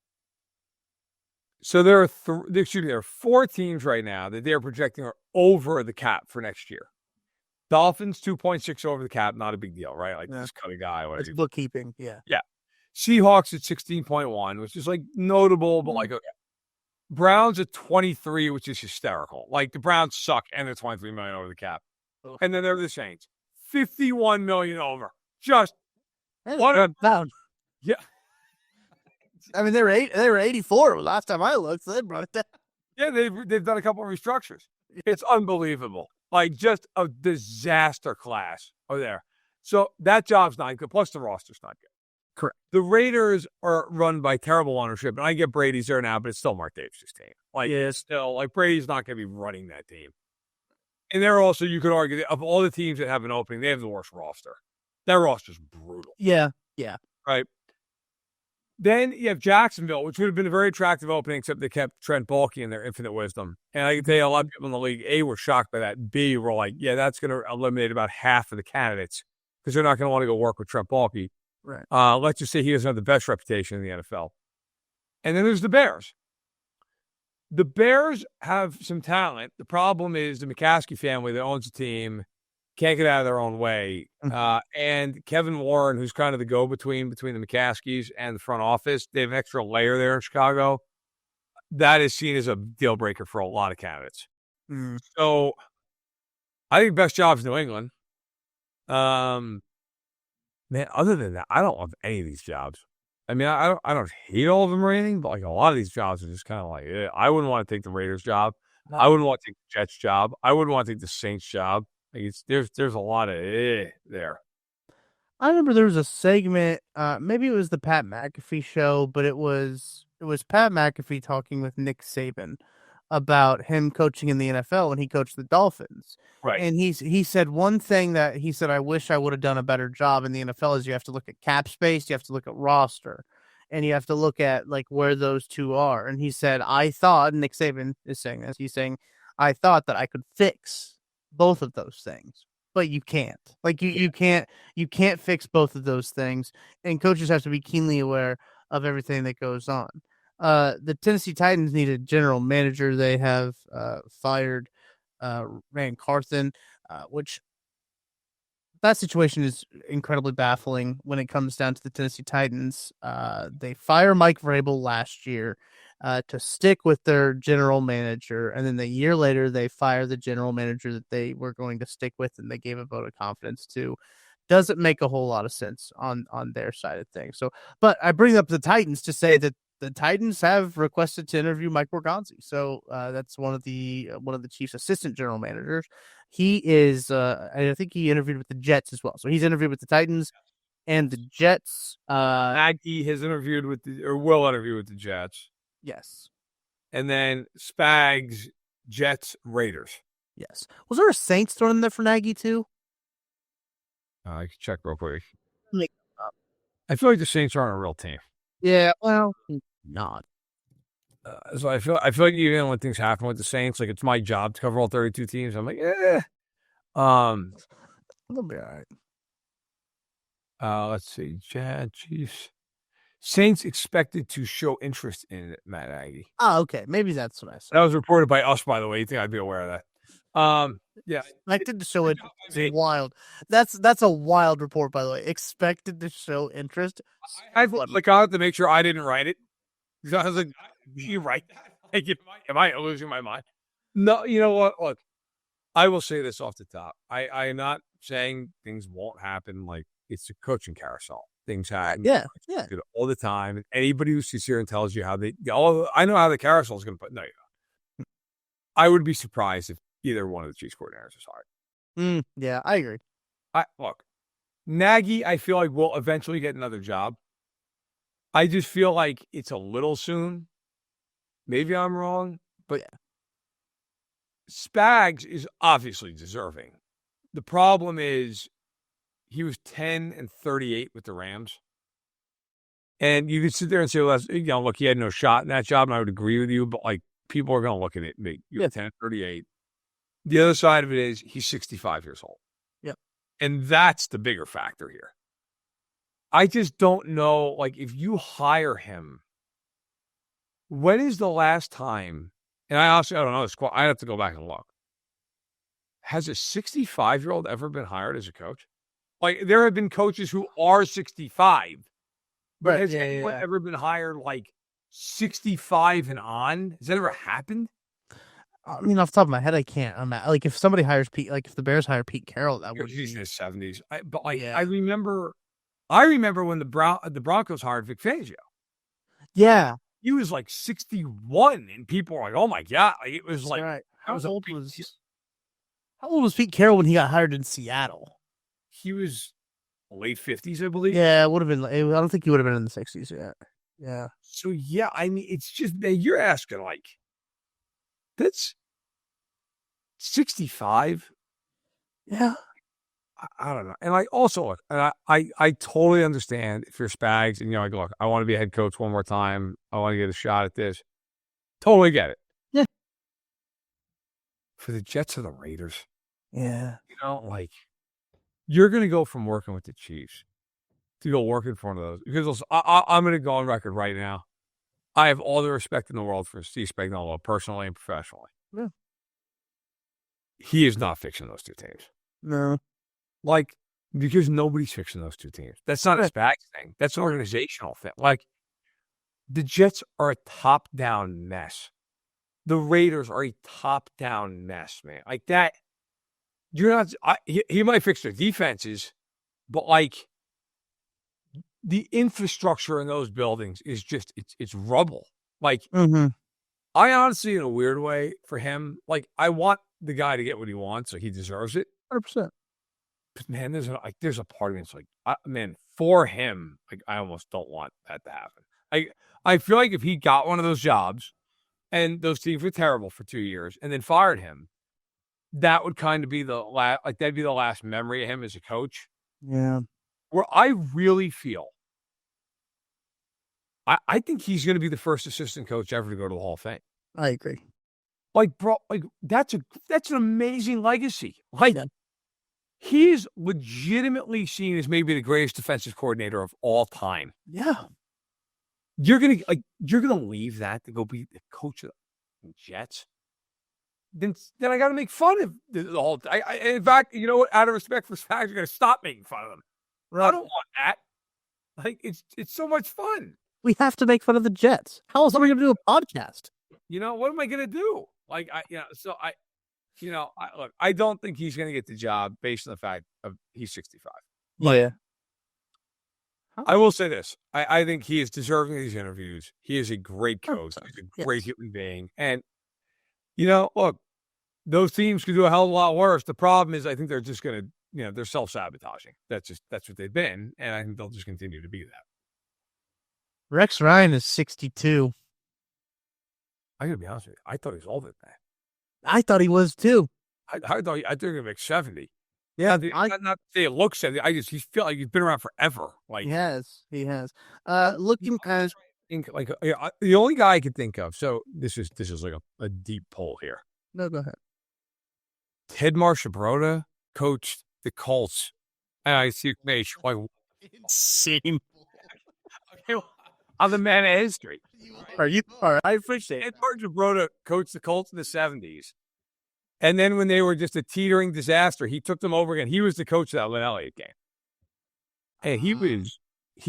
So there are 4 teams right now that they're projecting are over the cap for next year. Dolphins 2.6 over the cap, not a big deal, right? Like, just cut a guy. It's bookkeeping, yeah. Yeah. Seahawks at 16.1, which is like notable, but like, okay. Browns at 23, which is hysterical. Like, the Browns suck, and they're 23 million over the cap. Oh. And then they're the Saints, 51 million over. Just one pound. Yeah. I mean, they were 84 last time I looked, so they brought it down. Yeah, they've done a couple of restructures. It's unbelievable. Like, just a disaster class over there. So that job's not good. Plus, the roster's not good. Correct. The Raiders are run by terrible ownership, and I get Brady's there now, but it's still Mark Davis' team. Like, it's still, like, Brady's not going to be running that team. And they're also, you could argue, that of all the teams that have an opening, they have the worst roster. That roster's brutal. Yeah. Right? Then you have Jacksonville, which would have been a very attractive opening, except they kept Trent Baalke in their infinite wisdom. And I can tell you, a lot of people in the league, A, were shocked by that. B, were like, yeah, that's going to eliminate about half of the candidates because they're not going to want to go work with Trent Baalke. Right. Let's just say he doesn't have the best reputation in the NFL. And then there's the Bears. The Bears have some talent. The problem is the McCaskey family that owns the team can't get out of their own way. And Kevin Warren, who's kind of the go-between between the McCaskies and the front office, they have an extra layer there in Chicago. That is seen as a deal breaker for a lot of candidates. So I think best job's New England. Man, other than that, I don't love any of these jobs. I mean, I don't hate all of them or anything, but like a lot of these jobs are just kind of like, I wouldn't want to take the Raiders job. No. I wouldn't want to take the Jets job. I wouldn't want to take the Saints job. Like, there's a lot of there. I remember there was a segment, maybe it was the Pat McAfee show, but it was Pat McAfee talking with Nick Saban about him coaching in the NFL when he coached the Dolphins. Right. And he said one thing that he said, I wish I would have done a better job in the NFL is you have to look at cap space, you have to look at roster, and you have to look at like where those two are. And he said, I thought, and Nick Saban is saying this, he's saying, I thought that I could fix both of those things, but you can't. Like you can't fix both of those things, and coaches have to be keenly aware of everything that goes on. The Tennessee Titans need a general manager. They have fired Rand Carthen, which that situation is incredibly baffling when it comes down to the Tennessee Titans. They fire Mike Vrabel last year to stick with their general manager, and then a year later they fire the general manager that they were going to stick with, and they gave a vote of confidence to. Doesn't make a whole lot of sense on their side of things. So, but I bring up the Titans to say that the Titans have requested to interview Mike Borgonzi. So that's one of the Chiefs' assistant general managers. He is, I think he interviewed with the Jets as well. So he's interviewed with the Titans and the Jets. Nagy has interviewed with will interview with the Jets. Yes. And then Spags, Jets, Raiders. Yes. Was there a Saints thrown in there for Nagy too? I can check real quick. Make I feel like the Saints aren't a real team. Yeah, well, not. So I feel like even when things happen with the Saints, like it's my job to cover all 32 teams. I'm like, eh. They'll be all right. Let's see, Chiefs, Saints expected to show interest in Matt Nagy. Oh, okay. Maybe that's what I said. That was reported by us, by the way. You think I'd be aware of that? Yeah, expected to show it. Wild. That's a wild report, by the way. Expected to show interest. I've like I have to make sure I didn't write it because I was like, "Did you write that? Like, am I losing my mind?" No, you know what? Look, I will say this off the top. I am not saying things won't happen. Like it's a coaching carousel. Things happen. Yeah. All the time. And anybody who sits here and tells you how I know how the carousel is going to put. No, you don't. I would be surprised if either one of the Chiefs coordinators is hired. Yeah, I agree. Look, Nagy, I feel like will eventually get another job. I just feel like it's a little soon. Maybe I'm wrong, but Spags is obviously deserving. The problem is he was 10-38 with the Rams. And you could sit there and say, well, look, he had no shot in that job, and I would agree with you, but like people are going to look at it and be 10-38. The other side of it is he's 65 years old. Yep. And that's the bigger factor here. I just don't know, like, if you hire him, when is the last time, and I honestly I don't know this, I have to go back and look. Has a 65-year-old ever been hired as a coach? Like, there have been coaches who are 65, but has anyone ever been hired, like, 65 and on? Has that ever happened? I mean, off the top of my head, I can't. Like, if somebody hires Pete, like if the Bears hire Pete Carroll, that would he's in his 70s. I remember when the Broncos hired Vic Fangio. Yeah, he was like 61, and people were like, "Oh my god!" Like, it was like, right. How old was Pete Carroll when he got hired in Seattle? He was late 50s, I believe. Yeah, it would have been. I don't think he would have been in the 60s yet. Yeah. So yeah, I mean, it's just you're asking like that's 65. Yeah. I don't know. And I also look, and I totally understand if you're Spags and like, look, I want to be a head coach one more time. I want to get a shot at this. Totally get it. Yeah. For the Jets or the Raiders. Yeah. Like you're going to go from working with the Chiefs to go working for one of those. Because I'm going to go on record right now. I have all the respect in the world for Steve Spagnuolo, personally and professionally. Yeah. He is not fixing those two teams. No. Like, because nobody's fixing those two teams. That's not a Spags thing. That's an organizational thing. Like, the Jets are a top-down mess. The Raiders are a top-down mess, man. Like that, you're not. He might fix their defenses, but like the infrastructure in those buildings is just it's rubble. Like, I honestly, in a weird way, for him, like I want the guy to get what he wants, so he deserves it, 100%. But man, there's a part of me that's like, man, for him, like I almost don't want that to happen. I feel like if he got one of those jobs and those teams were terrible for 2 years, and then fired him, that would kind of be the last. Like that'd be the last memory of him as a coach. Yeah. Where I really feel, I think he's going to be the first assistant coach ever to go to the Hall of Fame. I agree. Like, bro, like that's an amazing legacy. Like, he's legitimately seen as maybe the greatest defensive coordinator of all time. Yeah. You're gonna leave that to go be the coach of the Jets. Then I got to make fun of the whole. In fact, you know what? Out of respect for Spags, you're gonna stop making fun of them. Right. I don't want that. Like, it's so much fun. We have to make fun of the Jets. How else are we going to do a podcast? You know, what am I going to do? Like, look, I don't think he's going to get the job based on the fact of he's 65. Oh, yeah. I will say this. I think he is deserving of these interviews. He is a great coach. He's a great human being. And, look, those teams could do a hell of a lot worse. The problem is I think they're just going to, they're self-sabotaging. That's what they've been. And I think they'll just continue to be that. Rex Ryan is 62. I got to be honest with you. I thought he was older than that. I thought he was too. I thought he was like 70. Yeah, not to say it looks 70. He feel like he's been around forever. Like he has. Looking at the only guy I could think of. So this is like a deep poll here. No, go ahead. Ted Marchibroda coached the Colts, and I see like insane. Okay, I'm the man of history. Are you? All right, I appreciate it. Ted Marchibroda coached the Colts in the 70s. And then when they were just a teetering disaster, he took them over again. He was the coach of that Lynn Elliott game. And he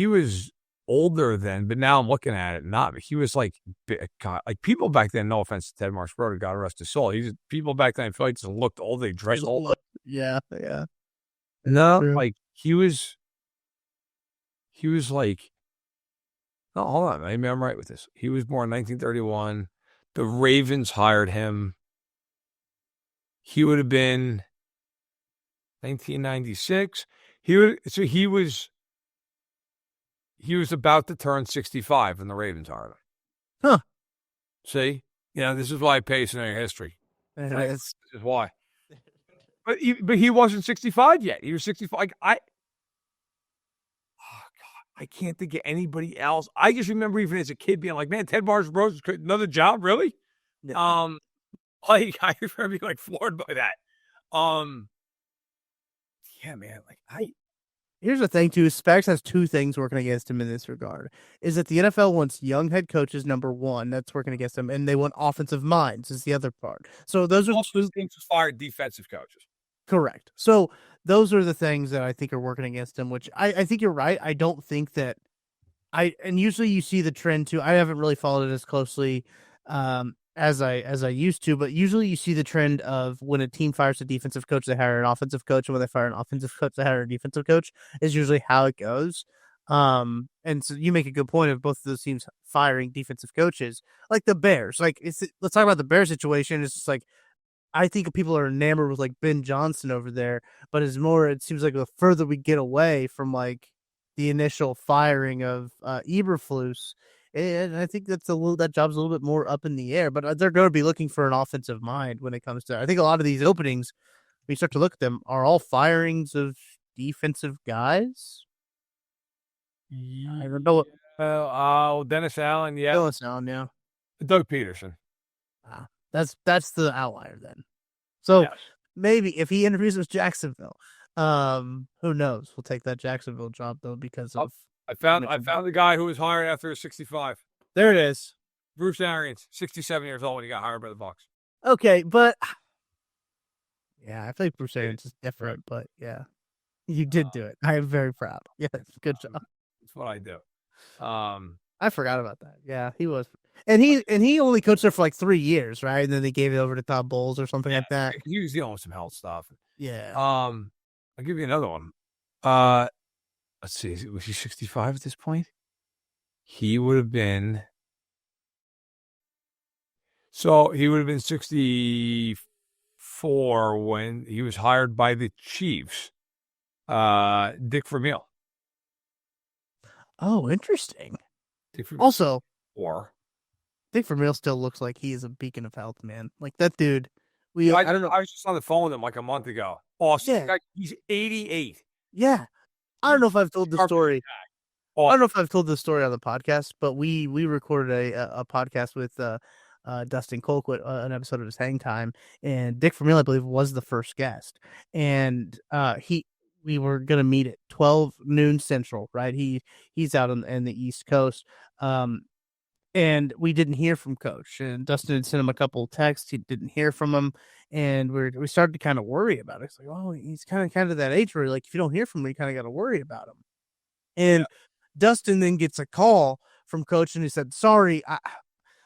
was older then, but now I'm looking at it not. But he was like people back then, no offense to Ted Marchibroda, God rest his soul. People back then, I feel like just looked old. They dressed old. Yeah. No, true. Like he was like, no, hold on. Maybe I'm right with this. He was born in 1931. The Ravens hired him. He would have been 1996. He was about to turn 65 when the Ravens hired him. Huh. See? This is why I pay in history. This is why. But he wasn't 65 yet. He was 65. Like oh God, I can't think of anybody else. I just remember even as a kid being like, man, Ted Marchibroda's another job, really? Yeah. I remember being floored by that. Yeah, man. Here's the thing too. Spags has two things working against him in this regard. Is that the NFL wants young head coaches, number one, that's working against them, and they want offensive minds is the other part. So those are two things to fire defensive coaches. Correct. So those are the things that I think are working against him, which I think you're right. I don't think that and usually you see the trend too. I haven't really followed it as closely as I used to, but usually you see the trend of when a team fires a defensive coach, they hire an offensive coach, and when they fire an offensive coach, they hire a defensive coach. Is usually how it goes. And so you make a good point of both of those teams firing defensive coaches, like the Bears. Let's talk about the Bears situation. It's just like I think people are enamored with Ben Johnson over there, but it seems like the further we get away from the initial firing of Eberflus. And I think that job's a little bit more up in the air, but they're going to be looking for an offensive mind when it comes to. I think a lot of these openings, when you start to look at them, are all firings of defensive guys. I don't know. Dennis Allen, yeah. Dennis Allen, yeah. Doug Peterson. That's the outlier then. So maybe if he interviews with Jacksonville, who knows? We'll take that Jacksonville job though because of. I found the guy who was hired after 65. There it is. Bruce Arians, 67 years old when he got hired by the Bucs. Okay, but yeah, I feel like Bruce Arians is different, but yeah, you did do it. I am very proud. Yes, good job. That's what I do. I forgot about that. Yeah, he was, and he only coached there for 3 years, right? And then they gave it over to Todd Bowles or something like that. He was dealing with some health stuff. Yeah. I'll give you another one. Let's see. Was he 65 at this point? He would have been. So he would have been 64 when he was hired by the Chiefs. Dick Vermeil. Oh, interesting. Also, Dick Vermeil still looks like he is a beacon of health, man. Like that dude. I I don't know. I was just on the phone with him like a month ago. Awesome. Yeah. He's 88. Yeah. I don't know if I've told the Sharp as story. a tack. I don't Awesome. know if I've told this story on the podcast, but we recorded a podcast with Dustin Colquitt, an episode of his Hang Time, and Dick Vermeil, I believe, was the first guest, and we were gonna meet at 12 noon Central, right? He's out in the East Coast, and we didn't hear from Coach, and Dustin had sent him a couple of texts. He didn't hear from him, and we started to kind of worry about it. It's like, oh, he's kind of that age where like if you don't hear from him, you kind of got to worry about him. And Dustin then gets a call from Coach, and he said, "Sorry,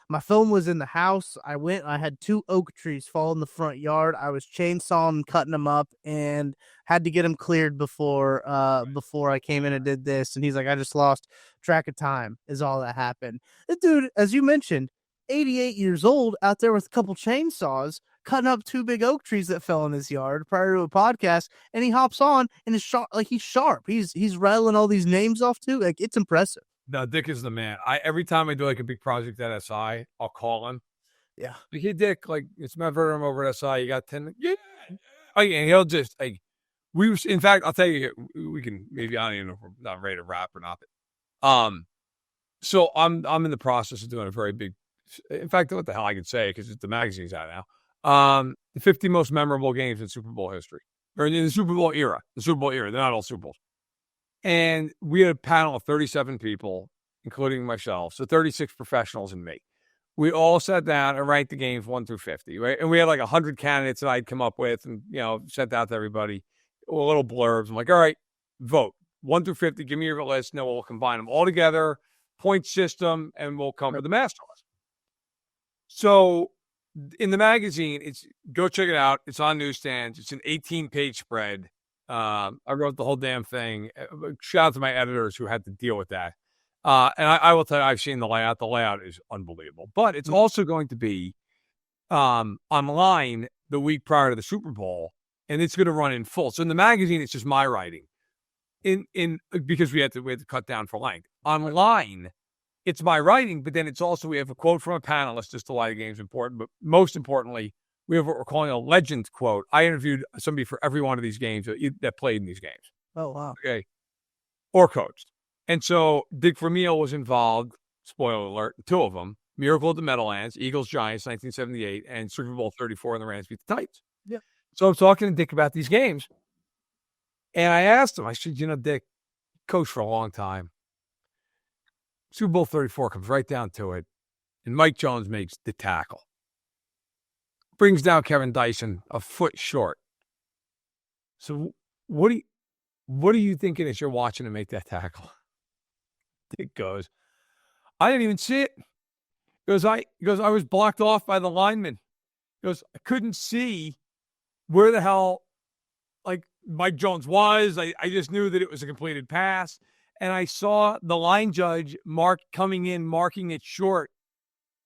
my phone was in the house. I had 2 oak trees fall in the front yard. I was chainsawing, cutting them up, and had to get them cleared before I came in and did this." And he's like, "I just lost track of time is all that happened." The dude, as you mentioned, 88 years old, out there with a couple chainsaws, cutting up 2 big oak trees that fell in his yard prior to a podcast, and he hops on and is sharp. Like he's sharp. He's rattling all these names off too. Like it's impressive. No, Dick is the man. Every time I do like a big project at SI, I'll call him. Yeah. Like, hey, Dick, like it's Matt Verderame over at SI. You got 10? Yeah. And he'll just like in fact, I'll tell you, we can maybe I don't even know if we're not ready to wrap or not. But, so I'm in the process of doing a very big. In fact, what the hell I could say because the magazine's out now. The 50 most memorable games in Super Bowl history, or in the Super Bowl era. The Super Bowl era. They're not all Super Bowls. And we had a panel of 37 people, including myself, so 36 professionals and me. We all sat down and ranked the games 1 through 50, right? And we had like 100 candidates that I'd come up with and, sent out to everybody, little blurbs. I'm like, all right, vote 1 through 50. Give me your list. And then we'll combine them all together, point system, and we'll come up with a master list. So in the magazine, go check it out. It's on newsstands. It's an 18-page spread. I wrote the whole damn thing. Shout out to my editors who had to deal with that. And I will tell you, I've seen the layout. The layout is unbelievable. But it's also going to be online the week prior to the Super Bowl, and it's going to run in full. So in the magazine, it's just my writing. Because we had to cut down for length. Online, it's my writing, but then it's also we have a quote from a panelist just to why the game's important. But most importantly, we have what we're calling a legend quote. I interviewed somebody for every one of these games that played in these games. Oh, wow. Okay. Or coached. And so Dick Vermeil was involved, spoiler alert, 2 of them, Miracle at the Meadowlands, Eagles, Giants, 1978, and Super Bowl 34 and the Rams beat the Titans. Yeah. So I'm talking to Dick about these games. And I asked him, I said, Dick, coached for a long time. Super Bowl 34 comes right down to it. And Mike Jones makes the tackle. Brings down Kevin Dyson a foot short. So what are you thinking as you're watching him make that tackle? Dick goes, I didn't even see it. He goes, I was blocked off by the lineman. He goes, I couldn't see where the hell like Mike Jones was. I just knew that it was a completed pass. And I saw the line judge marking it short.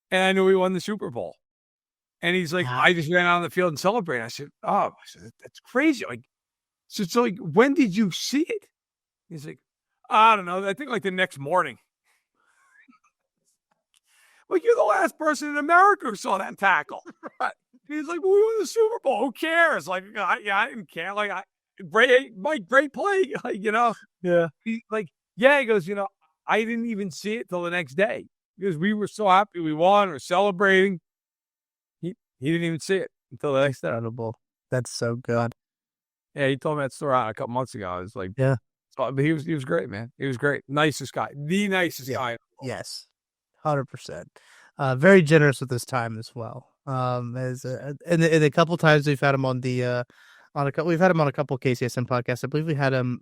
And I knew he won the Super Bowl. And he's like, I just ran out on the field and celebrated. I said, that's crazy. Like, so like, when did you see it? He's like, I don't know. I think like the next morning. Well, you're the last person in America who saw that tackle. He's like, well, we won the Super Bowl. Who cares? Like, I didn't care. Like, great play. Like, Yeah. He goes, I didn't even see it till the next day because we were so happy we won. We're celebrating. He didn't even see it until the next day. Incredible. That's so good. Yeah, he told me that story a couple months ago. I was like, yeah. So, but he was great, man. He was great. Nicest guy. The nicest guy. Yes. 100%. Very generous with his time as well. And a couple times we've had him on we've had him on a couple KCSM podcasts. I believe we had him,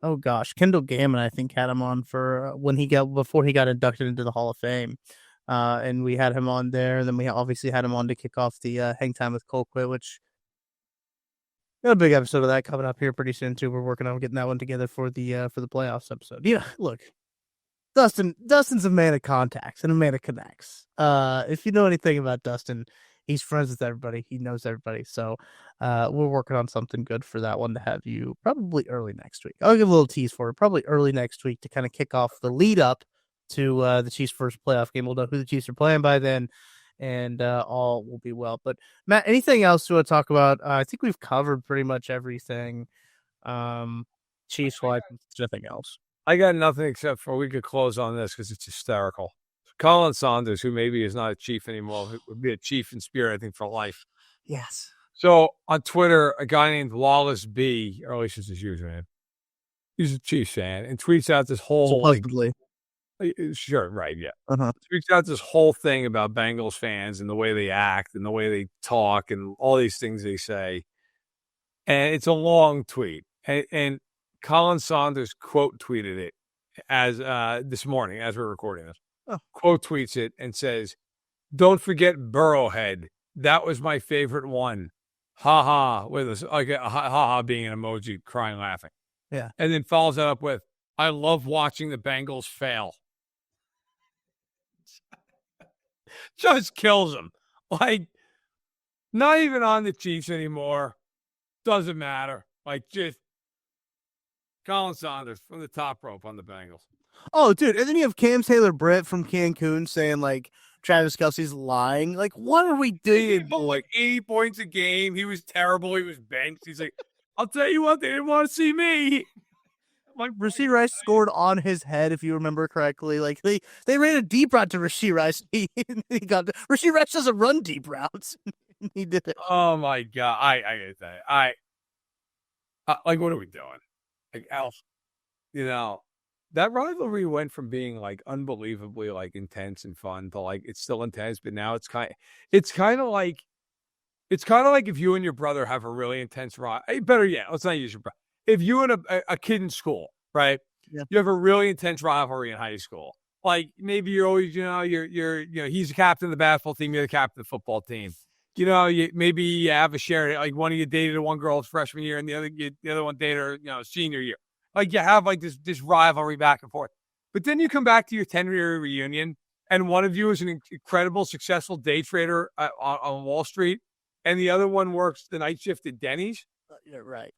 Kendall Gammon, I think, had him on for before he got inducted into the Hall of Fame. And we had him on there. And then we obviously had him on to kick off the Hang Time with Colquitt, which got a big episode of that coming up here pretty soon too. We're working on getting that one together for the playoffs episode. Look, Dustin's a man of contacts and a man of connects. If you know anything about Dustin, he's friends with everybody. He knows everybody. So we're working on something good for that one to have you probably early next week. I'll give a little tease for it. Probably early next week to kind of kick off the lead up to the Chiefs' first playoff game. We'll know who the Chiefs are playing by then, and all will be well. But Matt, anything else you want to talk about? I think we've covered pretty much everything. Chiefs wise, nothing else. I got nothing except for we could close on this because it's hysterical. Colin Saunders, who maybe is not a Chief anymore, who would be a Chief in spirit, I think, for life. Yes. So on Twitter, a guy named Wallace B, or at least it's his username, he's a Chiefs fan, and tweets out this whole Supposedly. sure, right, yeah. Uh-huh. Tweets out this whole thing about Bengals fans and the way they act and the way they talk and all these things they say. And it's a long tweet. And Colin Saunders quote tweeted it as this morning, as we're recording this. Oh. Quote tweets it and says, "Don't forget Burrowhead. That was my favorite one. Ha ha," with us like a ha ha being an emoji, crying, laughing. Yeah. And then follows that up with, "I love watching the Bengals fail." Just kills them. Like, not even on the Chiefs anymore. Doesn't matter. Like, just Colin Saunders from the top rope on the Bengals. Oh, dude. And then you have Cam Taylor-Britt from Cancun saying, like, Travis Kelce's lying. Like, what are we doing? Like 80 points a game. He was terrible. He was benched. He's like, I'll tell you what, they didn't want to see me. Like, Rashee Rice scored on his head, if you remember correctly. Like, they ran a deep route to Rashee Rice. He got Rashee Rice doesn't run deep routes. He did it. Oh my God. I get that. Like, what are we doing? Like, Alf, that rivalry went from being like unbelievably like intense and fun to like it's still intense, but now it's kind of like if you and your brother have a really intense rivalry. Better yet, let's not use your brother. If you and a kid in school, right? Yeah. You have a really intense rivalry in high school. Like maybe you're always, he's the captain of the basketball team, you're the captain of the football team. Maybe you have a share, like one of you dated one girl's freshman year and the other one dated her, senior year. Like you have like this rivalry back and forth. But then you come back to your 10-year reunion and one of you is an incredible, successful day trader on Wall Street and the other one works the night shift at Denny's. Yeah, right.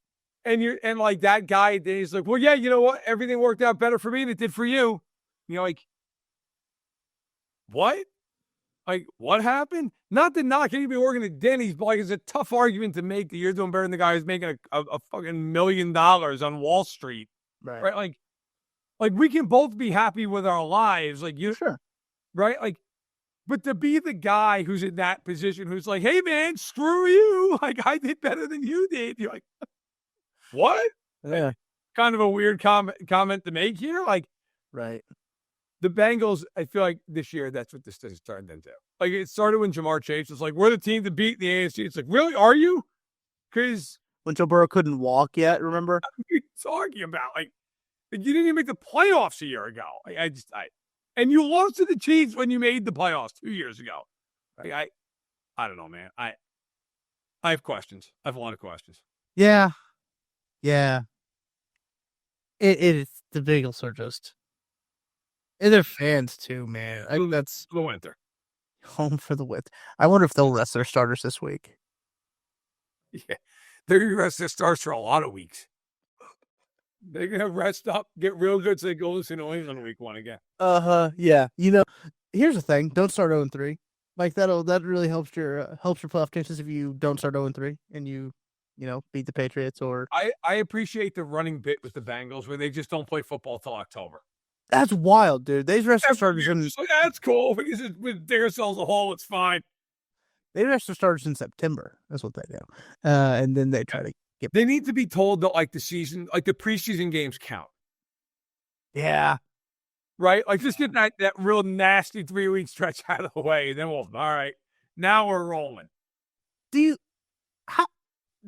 And like that guy, then he's like, well, yeah, you know what? Everything worked out better for me than it did for you. Like, what? Like, what happened? Not to knock anybody working at Denny's, but like, it's a tough argument to make that you're doing better than the guy who's making a fucking $1 million on Wall Street. Right? Like we can both be happy with our lives. Like Sure. Right? Like, but to be the guy who's in that position, who's like, hey man, screw you. Like I did better than you did. You're like, what? Yeah. Kind of a weird comment to make here. Like, right. The Bengals, I feel like this year, that's what this has turned into. Like, it started when Jamar Chase was like, we're the team to beat the AFC. It's like, really? Are you? Because when Joe Burrow couldn't walk yet, remember? What are you talking about? Like, you didn't even make the playoffs a year ago. And you lost to the Chiefs when you made the playoffs 2 years ago. Like, I don't know, man. I have questions. I have a lot of questions. Yeah. Yeah. It's the Bengals are just. And they're fans too, man. I think that's the winter. Home for the winter. I wonder if they'll rest their starters this week. Yeah. They're going to rest their starters for a lot of weeks. They're going to rest up, get real good so they go to New England week 1 again. Yeah. Here's the thing. Don't start 0-3. Like that really helps your playoff chances if you don't start 0-3 and you beat the Patriots or I appreciate the running bit with the Bengals where they just don't play football till October. That's wild, dude. They rest their starters in. Like, that's cool. Because with dig ourselves a hole, it's fine. They rest their starters in September. That's what they do. And then they try to get. They need to be told that like the preseason games count. Yeah. Right? Like just get that real nasty 3-week stretch out of the way. And then all right. Now we're rolling.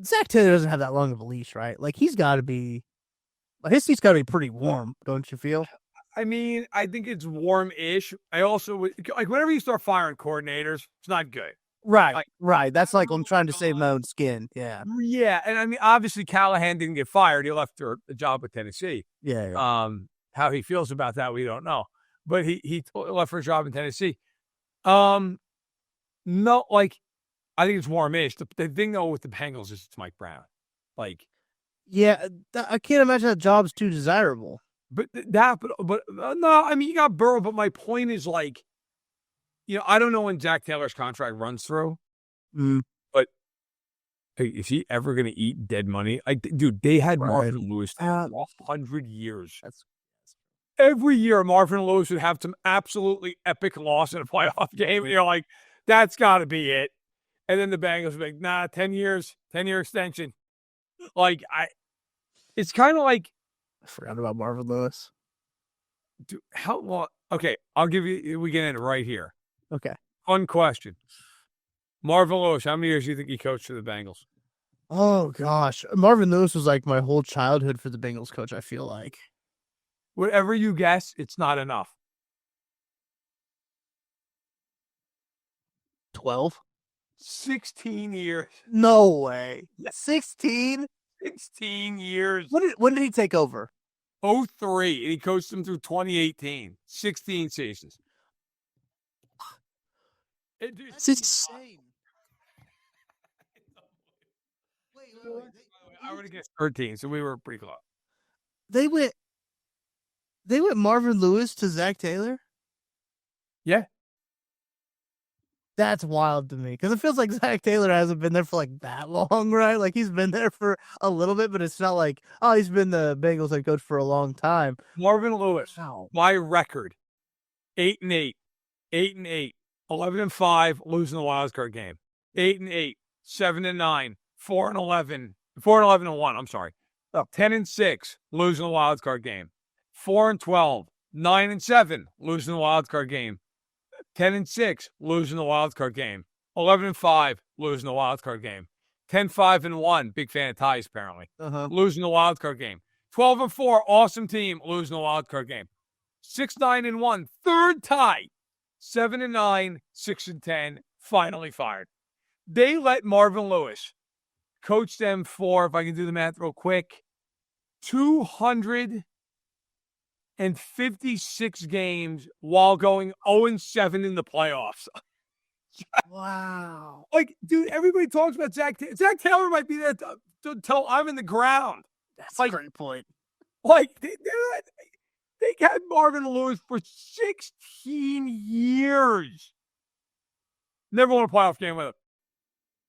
Zach Taylor doesn't have that long of a leash, right? Like his seat's got to be pretty warm, don't you feel? I mean, I think it's warm-ish. I also like whenever you start firing coordinators, it's not good. Right, right. That's like I'm trying to save my own skin. Yeah. Yeah, and I mean, obviously Callahan didn't get fired. He left a job with Tennessee. Yeah. How he feels about that, we don't know. But he left for a job in Tennessee. No, like I think it's warm-ish. The thing though with the Bengals is it's Mike Brown. Like, yeah, I can't imagine that job's too desirable. But no, I mean, you got Burrow, but my point is like, I don't know when Zach Taylor's contract runs through, but hey, is he ever going to eat dead money? Dude, they had Marvin Lewis for 100 years. Every year, Marvin Lewis would have some absolutely epic loss in a playoff game. And you're like, that's got to be it. And then the Bengals would be like, nah, 10 year extension. Like, it's kind of like, I forgot about Marvin Lewis. Dude, how long? Okay, I'll give you, we get in right here. Okay. Fun question. Marvin Lewis, how many years do you think he coached for the Bengals? Oh, gosh. Marvin Lewis was like my whole childhood for the Bengals coach, I feel like. Whatever you guess, it's not enough. 12? 16 years. No way. 16? 16 years. When did he take over? 03, and he coached them through 2018. 16 seasons. That's insane. I would have guessed 13, so we were pretty close. They went Marvin Lewis to Zach Taylor? Yeah. That's wild to me because it feels like Zach Taylor hasn't been there for like that long, right? Like he's been there for a little bit, but it's not like, oh, he's been the Bengals head coach for a long time. Marvin Lewis, Wow. my record, 8-8, 8-8, 11-5, losing the wild card game. 8-8, 7-9, 4-11, 4-11-1. I'm sorry. 10-6, losing the wild card game. 4-12, 9-7, losing the wild card game. 10-6, losing the wild card game. 11-5, losing the wild card game. 10-5-1, big fan of ties apparently. Losing the wild card game. 12-4, awesome team, losing the wild card game. 6-9-1, third tie. 7-9, 6-10, finally fired. They let Marvin Lewis coach them for, if I can do the math real quick, 256 games while going 0-7 in the playoffs. Wow. Like, dude, everybody talks about Zach Taylor. Zach Taylor might be there until I'm in the ground. That's like, a great point. Like, they had Marvin Lewis for 16 years. Never won a playoff game with him.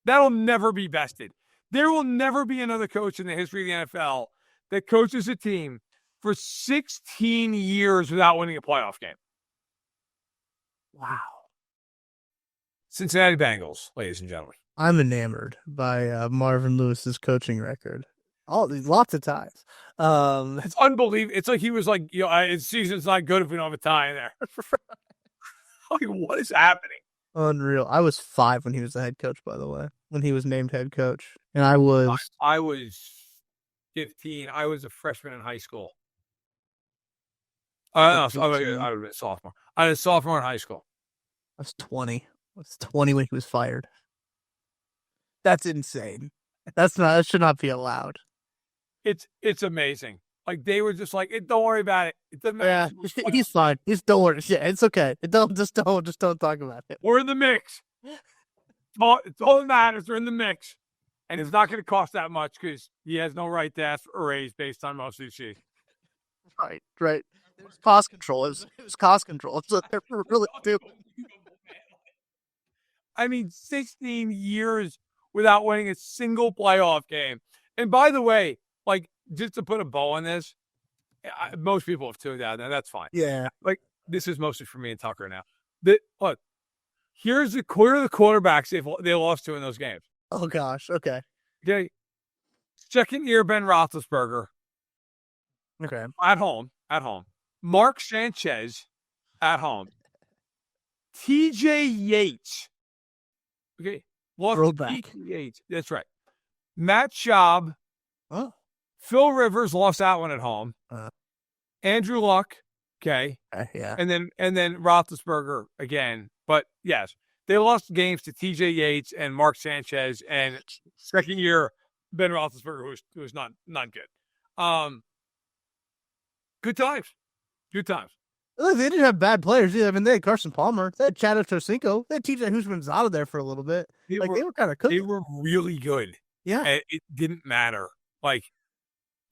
That'll never be bested. There will never be another coach in the history of the NFL that coaches a team for 16 years without winning a playoff game. Wow. Cincinnati Bengals, ladies and gentlemen. I'm enamored by Marvin Lewis's coaching record. Lots of ties. It's unbelievable. It's like he was like, his season's not good if we don't have a tie in there. Like, what is happening? Unreal. I was 5 when he was the head coach, by the way, when he was named head coach. And I was 15. I was a freshman in high school. I would have been a sophomore. I was a sophomore in high school. I was 20. I was 20 when he was fired. That's insane. That should not be allowed. It's amazing. Like, they were just like, don't worry about it. It doesn't matter. Yeah, he's fine. Don't worry. Yeah, it's okay. Don't talk about it. We're in the mix. It's all that matters. We're in the mix. And it's not going to cost that much because he has no right to ask for a raise based on most sushi. Right. It was cost control. It was cost control. It's what they're really doing. I mean, 16 years without winning a single playoff game. And by the way, like, just to put a bow on this, most people have tuned out. Now, that's fine. Yeah. Like, this is mostly for me and Tucker now. Look, here's the quarterbacks they lost to in those games. Oh, gosh. Okay. Second year, Ben Roethlisberger. Okay. At home. Mark Sanchez at home. TJ Yates. Okay. Throwback. TJ Yates. That's right. Matt Schaub. Oh. Phil Rivers lost that one at home. Andrew Luck. Okay. Yeah. And then Roethlisberger again. But yes, they lost games to TJ Yates and Mark Sanchez, and second year Ben Roethlisberger, who was not good. Good times. Look, they didn't have bad players either. I mean, they had Carson Palmer. They had Chad Ochocinco. They had TJ Houshmandzadeh there for a little bit. They were kind of cooking. They were really good. Yeah. And it didn't matter. Like,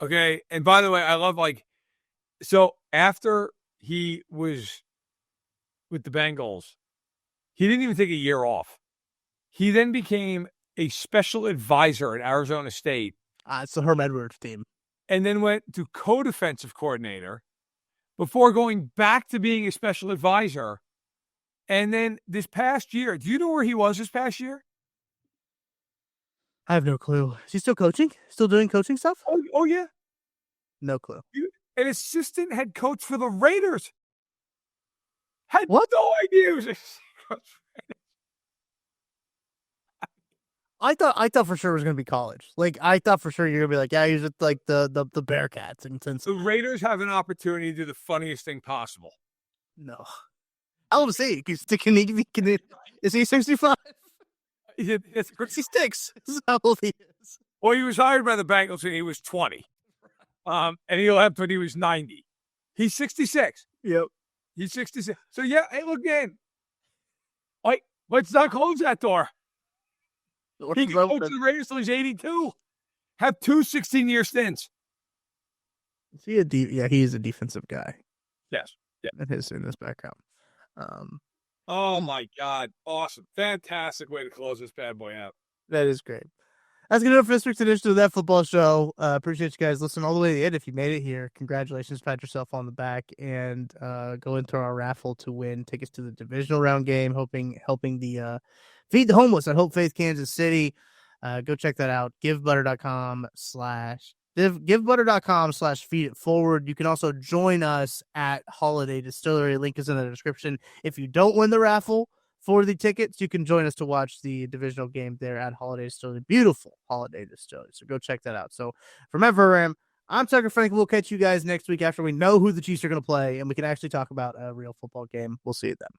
okay. And by the way, I love, like, So after he was with the Bengals, he didn't even take a year off. He then became a special advisor at Arizona State. It's the Herm Edwards team. And then went to co-defensive coordinator before going back to being a special advisor. And then this past year, do you know where he was this past year? I have no clue. Is he still coaching? Still doing coaching stuff? Oh yeah. No clue. An assistant head coach for the Raiders. Had What? no idea he was a coach. I thought for sure it was gonna be college. Like I thought for sure you're gonna be like, yeah, he's with like the Bearcats, and since The Raiders have an opportunity to do the funniest thing possible. no, I want to see. Is he 65? It's 66. This is how old he is. Well, he was hired by the Bengals when he was 20. And he left when he was 90. He's 66. Yep. He's 66. So, yeah, hey, look, man. Like, let's not close that door. He can coach the Raiders till he's 82. Have two 16-year stints. Is he yeah, he is a defensive guy. Yes. Yeah. In his background. Oh, my God. Awesome. Fantastic way to close this bad boy out. That is great. That's going to do it for this week's edition of That Football Show. Appreciate you guys listening all the way to the end. If you made it here, congratulations. Pat yourself on the back and go into our raffle to win tickets to the divisional round game, helping the Feed the Homeless at Hope Faith, Kansas City. Go check that out. Givebutter.com/feed it forward. You can also join us at Holiday Distillery. Link is in the description. If you don't win the raffle for the tickets, you can join us to watch the divisional game there at Holiday Distillery. Beautiful Holiday Distillery. So go check that out. So from Verderame, I'm Tucker Franklin. We'll catch you guys next week after we know who the Chiefs are going to play and we can actually talk about a real football game. We'll see you then.